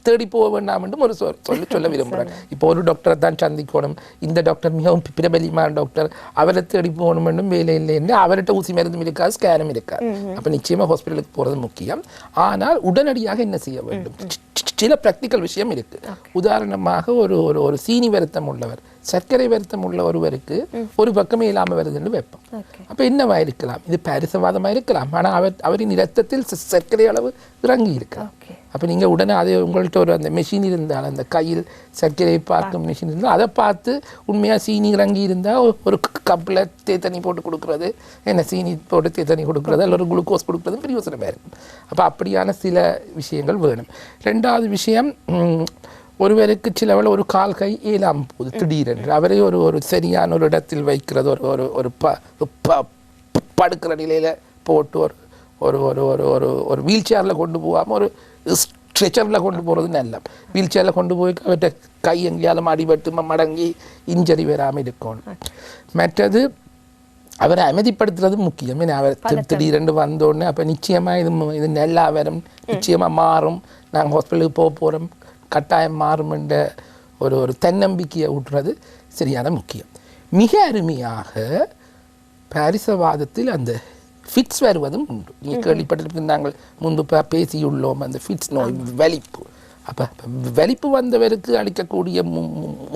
தேடி போக வேண்டாம் என்றும் ஒரு சொல்ல விரும்புகிறேன். இப்போ ஒரு டாக்டரை தான் சந்திக்கணும், இந்த டாக்டர் மிகவும் பிரபலியமான டாக்டர், அவரை தேடி போகணும் என்றும் வேலை இல்லை என்று அவர்கிட்ட ஊசி மருந்தும் இருக்காது, ஸ்கேனும் இருக்காது. அப்போ நிச்சயமாக ஹாஸ்பிட்டலுக்கு போகிறது முக்கியம். ஆனால் உடனடியாக என்ன செய்ய வேண்டும்? சில பிராக்டிக்கல் விஷயம் இருக்கு. உதாரணமாக ஒரு ஒரு சீனி வருத்தம் உள்ளவர், சர்க்கரை வருத்தம் உள்ள ஒருவருக்கு ஒரு பக்கமே இல்லாமல் வருதுன்னு வைப்போம். அப்போ என்னவா இருக்கலாம்? இது பாரிசவாதமாக இருக்கலாம். ஆனால் அவரின் இரத்தத்தில் சர்க்கரை அளவு இறங்கி இருக்கலாம். அப்போ நீங்கள் உடனே அதை உங்கள்கிட்ட ஒரு அந்த மெஷின் இருந்தால், அந்த கையில் சர்க்கரையை பார்க்கும் மெஷின் இருந்தால் அதை பார்த்து உண்மையாக சீனி இறங்கி இருந்தால் ஒரு கப்பில் தேத்தண்ணி போட்டு கொடுக்குறது, என்ன சீனி போட்டு தேத்தண்ணி கொடுக்குறது, அல்ல ஒரு குளுக்கோஸ் கொடுக்குறது பெரிய யோசனை இருக்கும். அப்போ அப்படியான சில விஷயங்கள் வேணும். ரெண்டாவது விஷயம், ஒருவருக்கு சிலவள ஒரு கால் கை இயலாமல் போகுது திடீரென்று, அவரை ஒரு சரியான ஒரு இடத்தில் வைக்கிறது, ஒரு படுக்கிற நிலையில் போட்டு ஒரு ஒரு ஒரு ஒரு ஒரு வீல் சேரில் கொண்டு போகாமல் ஒரு ஸ்ட்ரெச்சரில் கொண்டு போகிறது நல்ல. வீல் சேரில் கொண்டு போய் அவர்கிட்ட கை எங்கேயாலும் அடிபட்டு மடங்கி இன்ஜரி வராமல் இருக்கணும். மற்றது அவரை அமைதிப்படுத்துறது முக்கியம். ஏன்னா அவர் திடீரென்று வந்தோடனே அப்போ நிச்சயமாக இது நல்லா வரும், நிச்சயமாக மாறும், நாங்கள் ஹாஸ்பிட்டலுக்கு போக போகிறோம், கட்டாயம் மாறும் என்ற ஒரு தன்னம்பிக்கையை ஊட்டுறது சரியான முக்கியம். மிக அருமையாக பாரிசவாதத்தில் அந்த ஃபிட்ஸ் வருவதும் உண்டு. நீங்கள் கேள்விப்பட்டிருப்பீங்க, நாங்கள் முன்பு பேசியுள்ளோம் அந்த ஃபிட்ஸ் நோய், வலிப்பு. அப்போ வலிப்பு வந்தவருக்கு அளிக்கக்கூடிய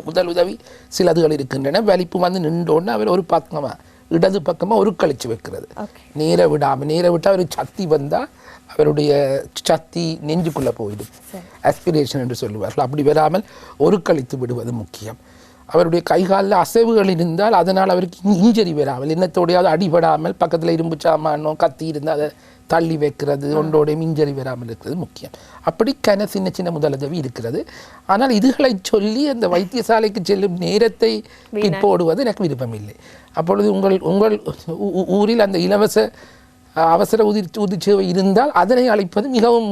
முதலுதவி சிலதுகள் இருக்கின்றன. வலிப்பு வந்து நின்றோன்னு அவர் ஒரு பக்கமாக இடது பக்கமாக ஒரு கழிச்சு வைக்கிறது, நேர விடாமல். நேர விட்டால் அவருக்கு சக்தி வந்தால் அவருடைய சக்தி நெஞ்சுக்குள்ளே போயிடும், ஆஸ்பிரேஷன் என்று சொல்லுவார்கள். அப்படி வராமல் ஒரு கழித்து விடுவது முக்கியம். அவருடைய கைகாலில் அசைவுகள் இருந்தால் அதனால் அவருக்கு இன்ஜரி வராமல், இன்னத்தோடையாவது அடிபடாமல், பக்கத்தில் இரும்பு சாமானோ கத்தி இருந்தால் அதை தள்ளி வைக்கிறது, ஒன்றோடைய இன்ஜரி வராமல் இருக்கிறது முக்கியம். அப்படி சின்ன சின்ன முதலுதவி இருக்கிறது. ஆனால் இதுகளை சொல்லி அந்த வைத்தியசாலைக்கு செல்லும் நேரத்தை போடுவது எனக்கு விருப்பம் இல்லை. அப்பொழுது உங்கள் ஊரில் அந்த இலவச அவசர உதவி சேவை இருந்தால் அதனை அழைப்பது மிகவும்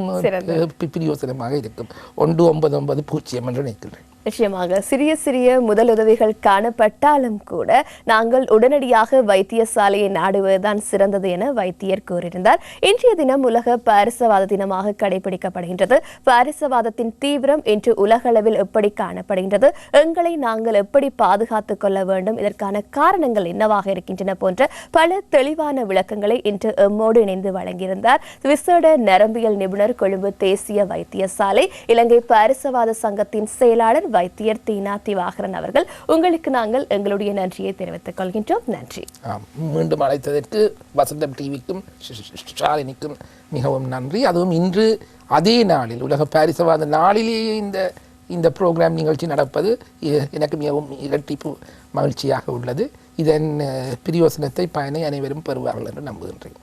பிரயோசனமாக இருக்கும். 1990 என்று நினைக்கிறேன். நிச்சயமாக சிறிய சிறிய முதலுதவிகள் காணப்பட்டாலும் கூட நாங்கள் உடனடியாக வைத்தியசாலையை நாடுவதுதான் சிறந்தது என வைத்தியர் கூறியிருந்தார். இன்றைய தினம் உலக பாரிசவாத தினமாக கடைபிடிக்கப்படுகின்றது. பாரிசவாதத்தின் தீவிரம் இன்று உலகளவில் எப்படி காணப்படுகின்றது, எங்களை நாங்கள் எப்படி பாதுகாத்துக் கொள்ள வேண்டும், இதற்கான காரணங்கள் என்னவாக இருக்கின்றன போன்ற பல தெளிவான விளக்கங்களை இன்று எம்மோடு இணைந்து வழங்கியிருந்தார் விசேட நரம்பியல் நிபுணர், கொழும்பு தேசிய வைத்தியசாலை இலங்கை பாரிசவாத சங்கத்தின் செயலாளர் வைத்தியர் தீனா திவாகரன் அவர்கள். உங்களுக்கு நாங்கள் எங்களுடைய நன்றியை தெரிவித்துக் கொள்கின்றோம். நன்றி. மீண்டும் அழைத்ததற்கு வசந்தம் டிவிக்கும் ஷாலினிக்கும் மிகவும் நன்றி. அதுவும் இன்று அதே நாளில், உலக பாரிசவாத நாளிலேயே இந்த ப்ரோக்ராம் நிகழ்ச்சி நடப்பது எனக்கு மிகவும் இரட்டிப்பு மகிழ்ச்சியாக உள்ளது. இதன் பிரயோசனத்தை பயனை அனைவரும் பெறுவார்கள் என்று நம்புகின்றேன்.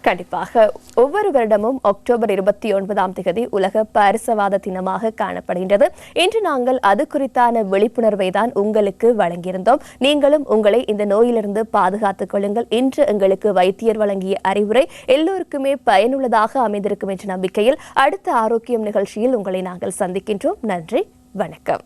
கண்டிப்பாக ஒவ்வொரு வருடமும் அக்டோபர் 29 உலக பாரிசவாத தினமாக காணப்படுகின்றது. இன்று நாங்கள் அது குறித்தான விழிப்புணர்வை தான் உங்களுக்கு வழங்கியிருந்தோம். நீங்களும் உங்களை இந்த நோயிலிருந்து பாதுகாத்துக் கொள்ளுங்கள். இன்று எங்களுக்கு வைத்தியர் வழங்கிய அறிவுரை எல்லோருக்குமே பயனுள்ளதாக அமைந்திருக்கும் என்ற நம்பிக்கையில் அடுத்த ஆரோக்கியம் நிகழ்ச்சியில் உங்களை நாங்கள் சந்திக்கின்றோம். நன்றி, வணக்கம்.